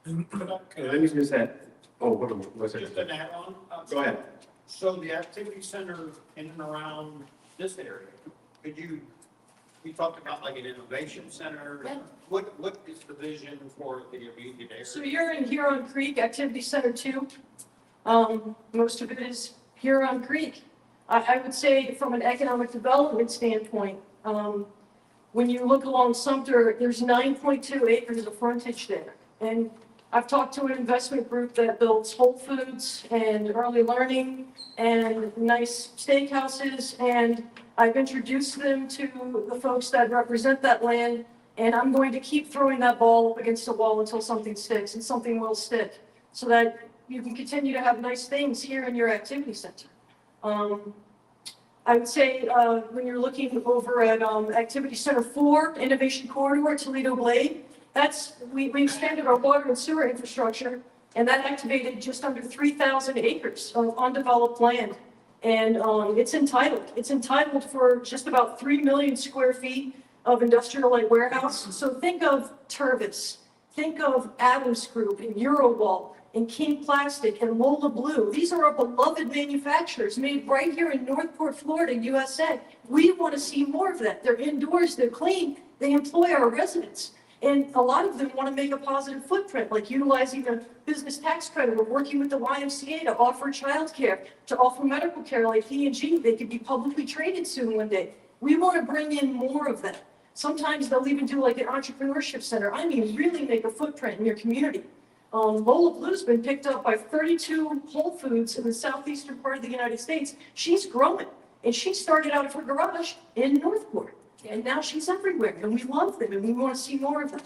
Let me just add, oh, hold on, what's Just it? an add-on. Go ahead. So the activity center in and around this area, could you, we talked about like an innovation center. Yeah. What is the vision for the immediate area? So you're in Heron Creek Activity Center 2. Most of it is Heron Creek. I would say from an economic development standpoint, when you look along Sumter, there's 9.2 acres of frontage there. And I've talked to an investment group that builds Whole Foods and early learning and nice steakhouses. And I've introduced them to the folks that represent that land. And I'm going to keep throwing that ball up against the wall until something sticks, and something will stick, so that you can continue to have nice things here in your activity center. I would say when you're looking over at Activity Center 4, Innovation Corridor, Toledo Blade, we expanded our water and sewer infrastructure, and that activated just under 3,000 acres of undeveloped land. And it's entitled. It's entitled for just about 3 million square feet of industrial light warehouse. So think of Tervis, think of Adams Group and Eurowall and King Plastic and Lola Blue. These are our beloved manufacturers made right here in Northport, Florida, USA. We want to see more of that. They're indoors, they're clean, they employ our residents. And a lot of them want to make a positive footprint, like utilizing the business tax credit or working with the YMCA to offer childcare, to offer medical care like P&G. They could be publicly traded soon one day. We want to bring in more of that. Sometimes they'll even do like an entrepreneurship center. I mean, really make a footprint in your community. Lola Blue's been picked up by 32 Whole Foods in the southeastern part of the United States. She's growing, and she started out of her garage in Northport, and now she's everywhere, and we love them, and we want to see more of them.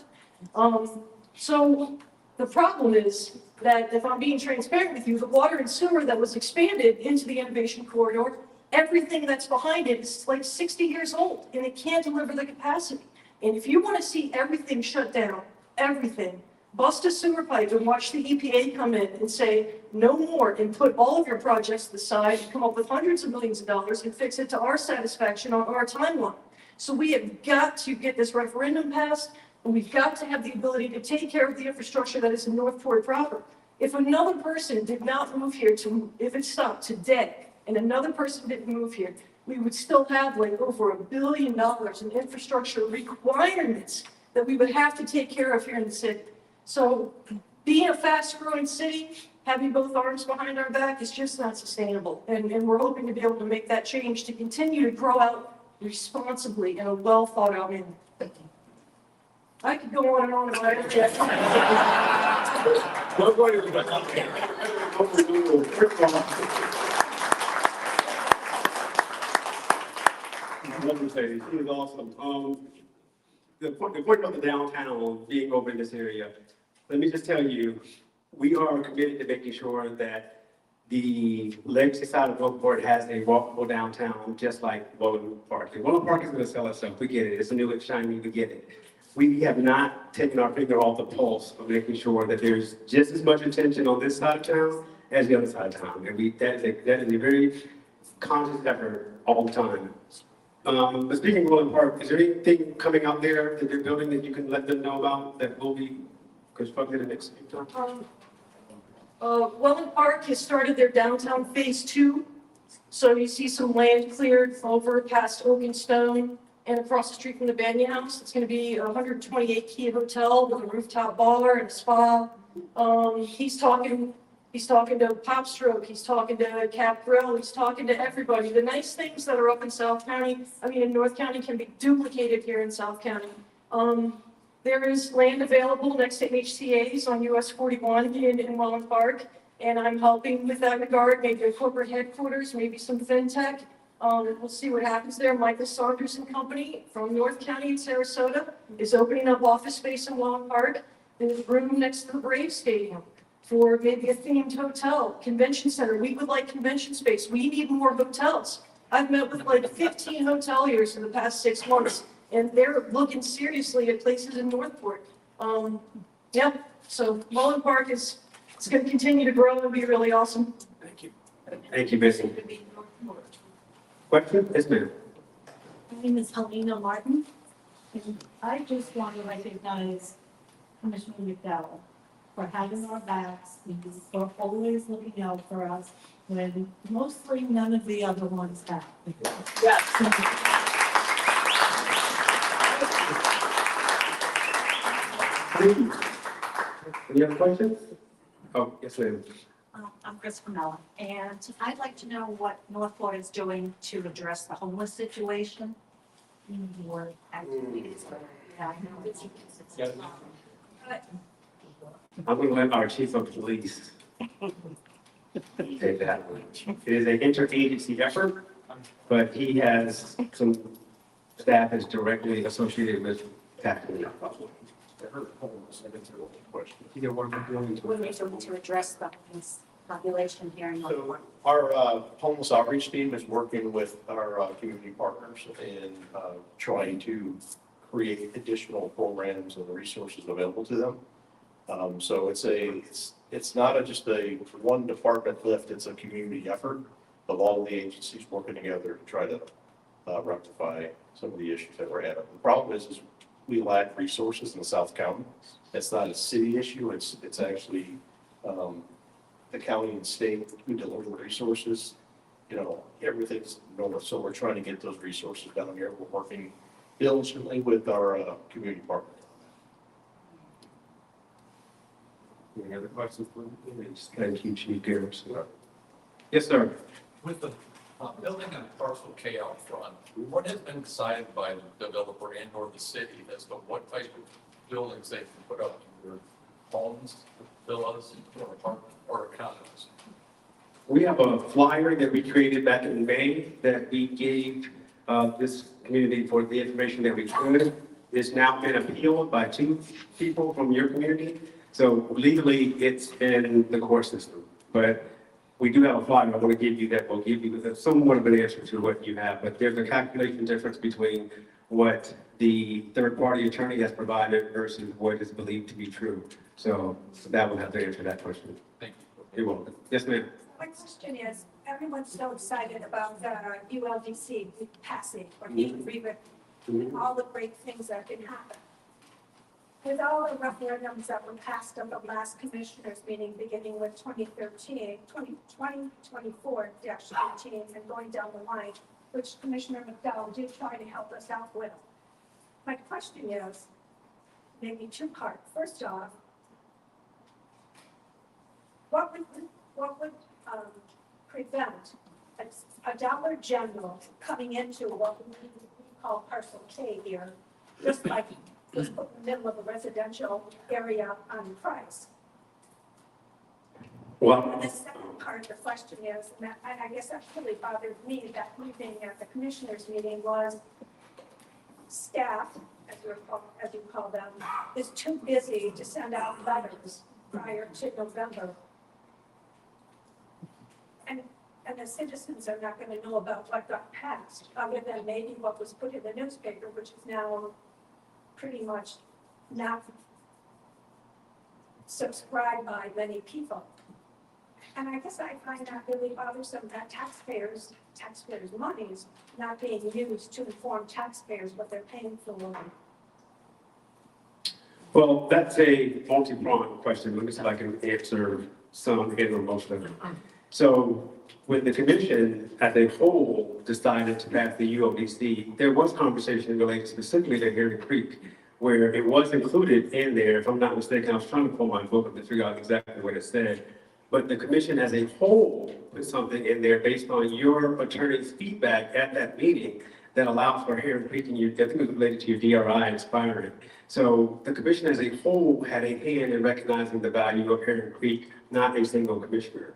So the problem is that if I'm being transparent with you, the water and sewer that was expanded into the innovation corridor, everything that's behind it is like 60 years old, and it can't deliver the capacity. And if you want to see everything shut down, everything, bust a sewer pipe and watch the EPA come in and say, no more, and put all of your projects to the side, come up with hundreds of millions of dollars and fix it to our satisfaction on our timeline. So we have got to get this referendum passed, and we've got to have the ability to take care of the infrastructure that is in Northport proper. If another person did not move here if it stopped today, and another person didn't move here, we would still have like over $1 billion in infrastructure requirements that we would have to take care of here in the city. So being a fast-growing city, having both arms behind our back is just not sustainable. And we're hoping to be able to make that change to continue to grow out responsibly in a well-thought-out manner. I could go on and on about it. We're going to do a quick one. Let me say, this is awesome. The point about the downtown being over in this area, let me just tell you, we are committed to making sure that the legacy side of Northport has a walkable downtown, just like Bowling Park. And Bowling Park is going to sell itself. We get it. It's new and shiny. We get it. We have not taken our finger off the pulse of making sure that there's just as much attention on this side of town as the other side of town. And that is a very conscious effort all the time. But speaking of Bowling Park, is there anything coming out there that you're building that you can let them know about that will be constructed in the next few times? Welland Park has started their downtown phase 2. So you see some land cleared over past Oak and Stone and across the street from the Banyan House. It's going to be a 128-key hotel with a rooftop bar and a spa. He's talking to Pop Stroke, he's talking to Cap Grill, he's talking to everybody. The nice things that are up in South County, in North County, can be duplicated here in South County. There is land available next to HCA's on US 41 in Welland Park. And I'm helping with that regard, maybe a corporate headquarters, maybe some fintech. We'll see what happens there. Michael Saunders and Company from North County in Sarasota is opening up office space in Long Park. There's room next to the Brave Stadium for maybe a themed hotel, convention center. We would like convention space. We need more hotels. I've met with like 15 hoteliers in the past 6 months, and they're looking seriously at places in Northport. Yeah, so Mullen Park it's going to continue to grow and be really awesome. Thank you. Thank you, Missy. Question? Yes, ma'am. My name is Helena Martin, and I just want to recognize Commissioner McDowell for having our backs and for always looking out for us when mostly none of the other ones have. Thank you. Any other questions? Oh, yes, ma'am. I'm Chris Pamela, and I'd like to know what Northport is doing to address the homeless situation. Or activities. Yeah, I know it's- Yes. I'm going to let our chief of police take that one. It is an interagency effort, but he has some staff that's directly associated with tackling that problem. Either one of them. What are we doing to address the homeless population here in Northport? So our homeless outreach team is working with our community partners in trying to create additional programs and resources available to them. So it's not just a one department lift, it's a community effort of all the agencies working together to try to rectify some of the issues that we're having. The problem is we lack resources in the South County. It's not a city issue, it's actually the county and state who deliver the resources. You know, everything's north, so we're trying to get those resources down here. We're working diligently with our community partners. Any other questions? Please? Thank you, Chief Garrison. Yes, sir. With the building on parcel K out front, what has been decided by the developer and or the city as to what type of buildings they can put up, either homes, villas, or apartments, or condos? We have a flyer that we created back in May that we gave this community for the information that we could. It's now been appealed by 2 people from your community. So legally, it's in the court system. But we do have a flyer I want to give you that will give you somewhat of an answer to what you have. But there's a calculation difference between what the third-party attorney has provided versus what is believed to be true. So that will have to answer that question. Thank you. You're welcome. Yes, ma'am. My question is, everyone's so excited about the ULDC passing or being rewritten, and all the great things that can happen. With all the referendums that were passed at the last commissioners meeting, beginning with 2013, 2024-13, and going down the line, which Commissioner McDowell did try to help us out with. My question is, maybe 2-part. First off, what would prevent a Dollar General coming into what we call parcel K here, just like just put in the middle of a residential area on price? Well, And the second part of the question is, and I guess that really bothered me that evening at the commissioners meeting, was staff, as you call them, is too busy to send out letters prior to November. And the citizens are not going to know about what got passed, other than maybe what was put in the newspaper, which is now pretty much not subscribed by many people. And I guess I find that really bothersome that taxpayers' money is not being used to inform taxpayers what they're paying for. Well, that's a multi-pronged question. Let me see if I can answer some and/or most of it. So when the commission as a whole decided to pass the ULDC, there was conversation related specifically to Heron Creek, where it was included in there. If I'm not mistaken, I was trying to pull my book up to figure out exactly what it said. But the commission as a whole put something in there based on your attorney's feedback at that meeting that allows for Heron Creek, and I think it was related to your DRI expiring. So the commission as a whole had a hand in recognizing the value of Heron Creek, not a single commissioner.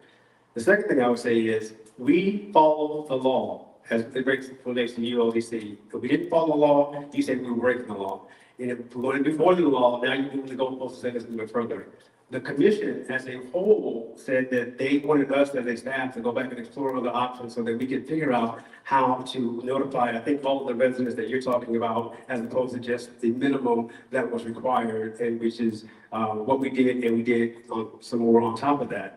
The second thing I would say is, we follow the law as it breaks the relates to ULDC. If we didn't follow the law, you said we were breaking the law. And if we're going to do more than the law, now you're moving the goalpost to say this a little bit further. The commission as a whole said that they wanted us as a staff to go back and explore other options so that we could figure out how to notify, I think, all of the residents that you're talking about, as opposed to just the minimum that was required, and which is what we did, and we did some more on top of that.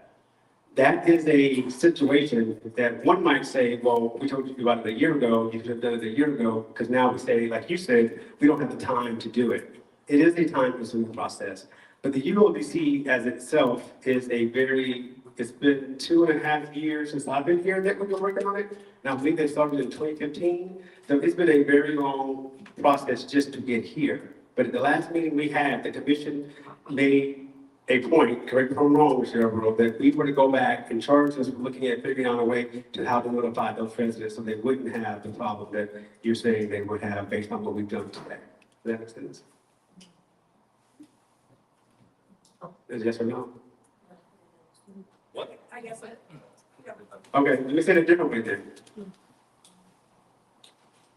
That is a situation that one might say, well, we told you about it a year ago, you should have done it a year ago, because now we say, like you said, we don't have the time to do it. It is a time-consuming process. But the ULDC as itself is it's been 2.5 years since I've been here that we've been working on it. And I believe they started in 2015. So it's been a very long process just to get here. But at the last meeting we had, the commission made a point, correct me if I'm wrong, Mr. Jerome, that we were to go back and charge us with looking at figuring out a way to how to notify those residents so they wouldn't have the problem that you're saying they would have based on what we've done today. Does that make sense? Is it yes or no? I guess it. Okay, let me say it a different way then.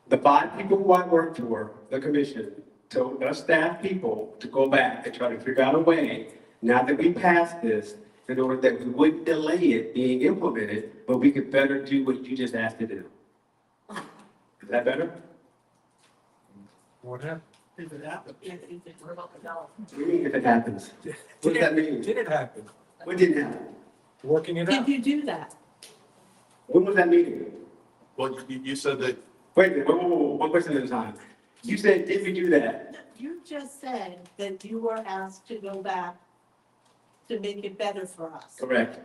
The 5 people who I work for, the commission, told us staff people to go back and try to figure out a way, now that we passed this, in order that we wouldn't delay it being implemented, but we could better do what you just asked to do. Is that better? What happened? If it happens. What do you mean if it happens? What does that mean? Did it happen? What didn't happen? Working it Did out. you do that? When was that meeting? Well, you said that Wait a minute, whoa, one question at a time. You said, did we do that? You just said that you were asked to go back to make it better for us. Correct.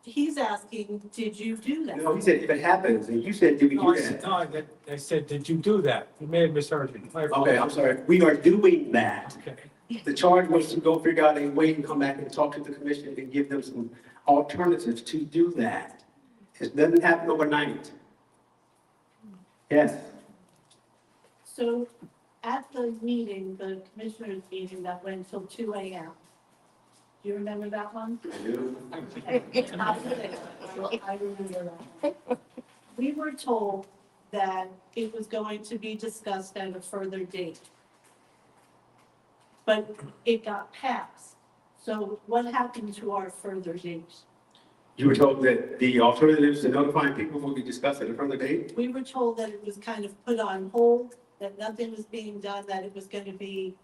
He's asking, did you do that? No, he said, if it happens, and you said, did we do that? I said, did you do that? You may have misheard me. Okay, I'm sorry. We are doing that. Okay. The charge was to go figure out a way and come back and talk to the commission and give them some alternatives to do that. It doesn't happen overnight. Yes. So at the meeting, the commissioners meeting that went till 2 a.m., do you remember that one? I remember that. We were told that it was going to be discussed at a further date. But it got passed. So what happened to our further date? You were told that the alternatives to notifying people will be discussed at a further date? We were told that it was kind of put on hold, that nothing was being done, that it was going to be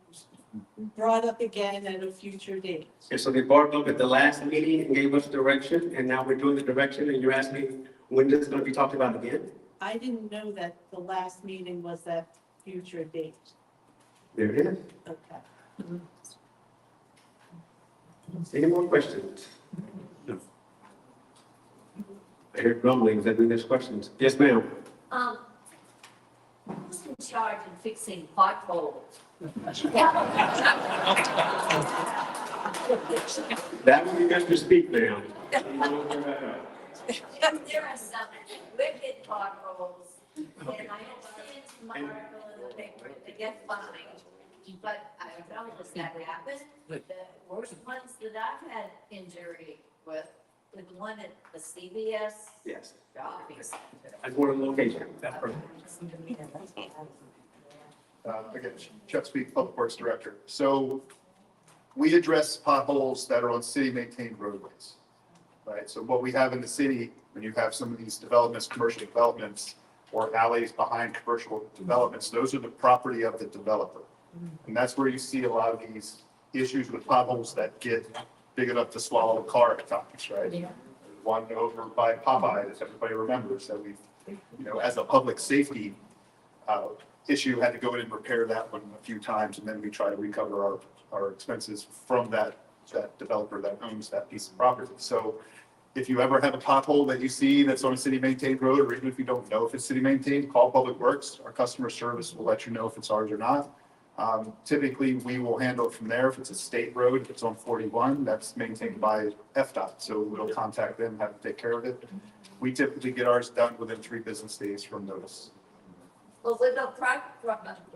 brought up again at a future date. And so they brought it up at the last meeting and gave us direction, and now we're doing the direction, and you're asking when this is going to be talked about again? I didn't know that the last meeting was that future date. There it is. Okay. Any more questions? I hear grumblings that there's questions. Yes, ma'am. Who's in charge of fixing potholes? That would be Mr. Speak, ma'am. There are some wicked potholes, and I understand tomorrow in the paper to get fined. But I don't know, does that happen? The worst ones that I've had injury with the one at the CVS Yes. shopping center. I just want a location. That's perfect. again, Chuck Speak, Public Works Director. So we address potholes that are on city-maintained roadways, right? So what we have in the city, when you have some of these developments, commercial developments, or alleys behind commercial developments, those are the property of the developer. And that's where you see a lot of these issues with potholes that get big enough to swallow a car at times, right? Yeah. One over by Popeye, that everybody remembers, that we, as a public safety issue, had to go in and repair that one a few times, and then we try to recover our expenses from that developer that owns that piece of property. So if you ever have a pothole that you see that's on a city-maintained road, or even if you don't know if it's city-maintained, call Public Works. Our customer service will let you know if it's ours or not. Typically, we will handle it from there. If it's a state road, if it's on 41, that's maintained by FDOT. So we'll contact them, have them take care of it. We typically get ours done within 3 business days from notice. Well, with a private,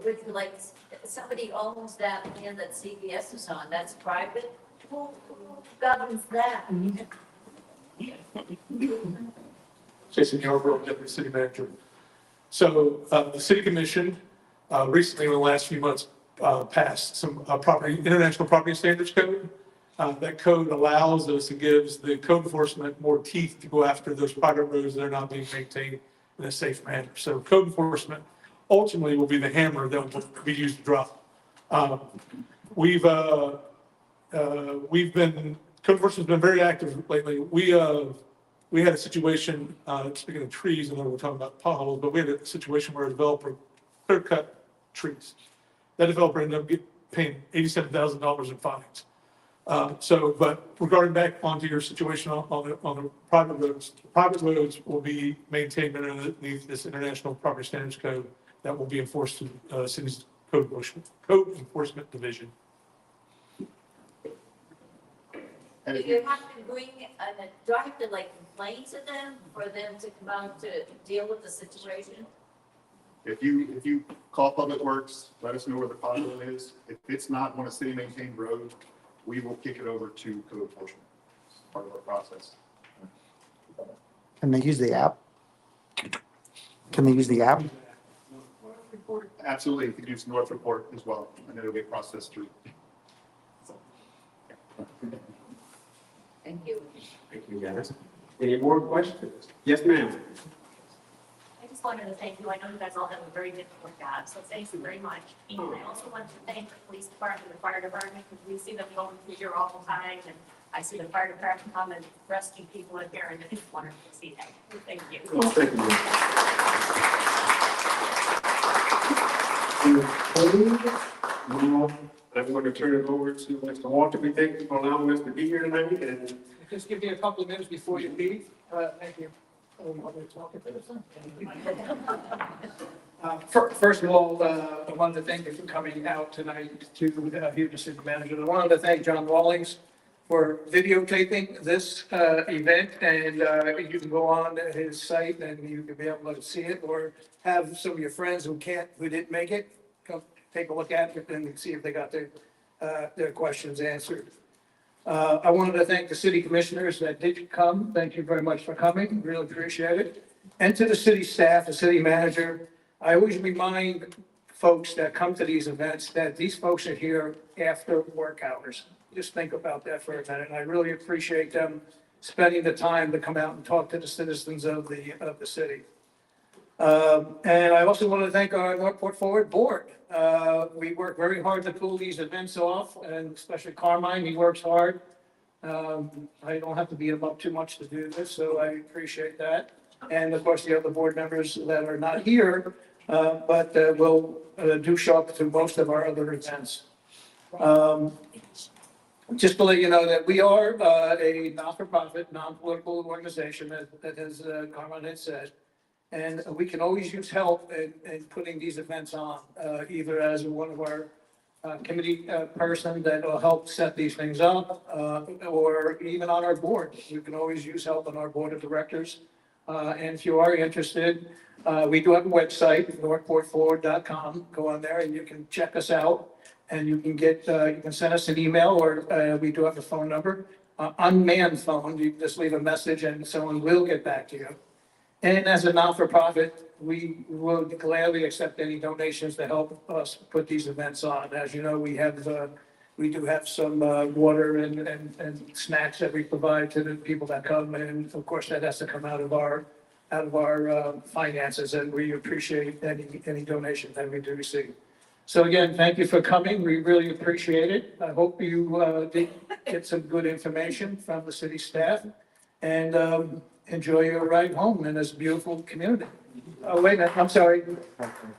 with like, somebody owns that land that CVS is on, that's private, who governs that? Jason Yarborough, Deputy City Manager. So the City Commission recently, in the last few months, passed some International Property Standards Code. That code allows us, it gives the code enforcement more teeth to go after those private roads that are not being maintained in a safe manner. So code enforcement ultimately will be the hammer that will be used to drop. We've been, code enforcement's been very active lately. We had a situation, speaking of trees, and then we're talking about potholes, but we had a situation where a developer clear cut trees. That developer ended up paying $87,000 in fines. But regarding back onto your situation on the private roads will be maintained underneath this International Property Standards Code that will be enforced to city's code enforcement division. Do you have to bring, do I have to like complain to them for them to come out to deal with the situation? If you call Public Works, let us know where the pothole is. If it's not on a city maintained road, we will kick it over to code enforcement. It's part of our process. Can they use the app? Can they use the app? Absolutely, you can use North Report as well, and it'll get processed through. Thank you. Thank you, guys. Any more questions? Yes, ma'am. I just wanted to thank you. I know you guys all have a very difficult job, so thank you very much. And I also want to thank the police department, the fire department, because we see them going through here all the time, and I see the fire department come and rescue people in here, and it's wonderful to see that. Thank you. Well, thank you. I'm going to turn it over to Mr. Walter. We thank you for allowing us to be here tonight, and Just give me a couple of minutes before you leave. Thank you. First of all, I wanted to thank you for coming out tonight to hear the city manager. I wanted to thank John Rawlings for videotaping this event, and you can go on his site and you can be able to see it, or have some of your friends who didn't make it, come take a look at it and see if they got their questions answered. I wanted to thank the city commissioners that did come. Thank you very much for coming. Really appreciate it. And to the city staff, the city manager, I always remind folks that come to these events that these folks are here after work hours. Just think about that for a minute. And I really appreciate them spending the time to come out and talk to the citizens of the city. And I also want to thank our Northport Forward board. We work very hard to pull these events off, and especially Carmine, he works hard. I don't have to beat him up too much to do this, so I appreciate that. And of course, the other board members that are not here, but will do show up to most of our other events. Just to let you know that we are a not-for-profit, non-political organization, that as Carmine had said. And we can always use help in putting these events on, either as one of our committee person that will help set these things up, or even on our board. You can always use help on our board of directors. And if you are interested, we do have a website, northportforward.com. Go on there and you can check us out, and you can you can send us an email, or we do have a phone number, unmanned phone. You can just leave a message and someone will get back to you. And as a not-for-profit, we will gladly accept any donations to help us put these events on. As you know, we do have some water and snacks that we provide to the people that come, and of course, that has to come out of our finances, and we appreciate any donation that we do receive. So again, thank you for coming. We really appreciate it. I hope you did get some good information from the city staff, and enjoy your ride home in this beautiful community. Oh, wait a minute, I'm sorry.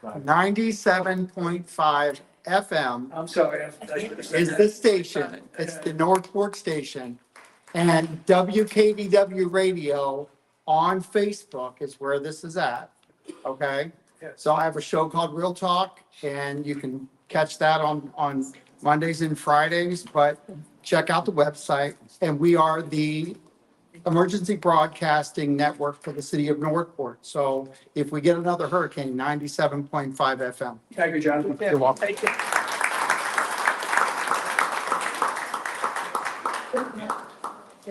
97.5 FM I'm sorry. I should have said is that. the station. It's the Northport station. And WKDW Radio on Facebook is where this is at. Okay? Yes. So I have a show called Real Talk, and you can catch that on Mondays and Fridays, but check out the website. And we are the emergency broadcasting network for the city of Northport. So if we get another hurricane, 97.5 FM. Thank you, Jonathan. You're welcome. Thank you.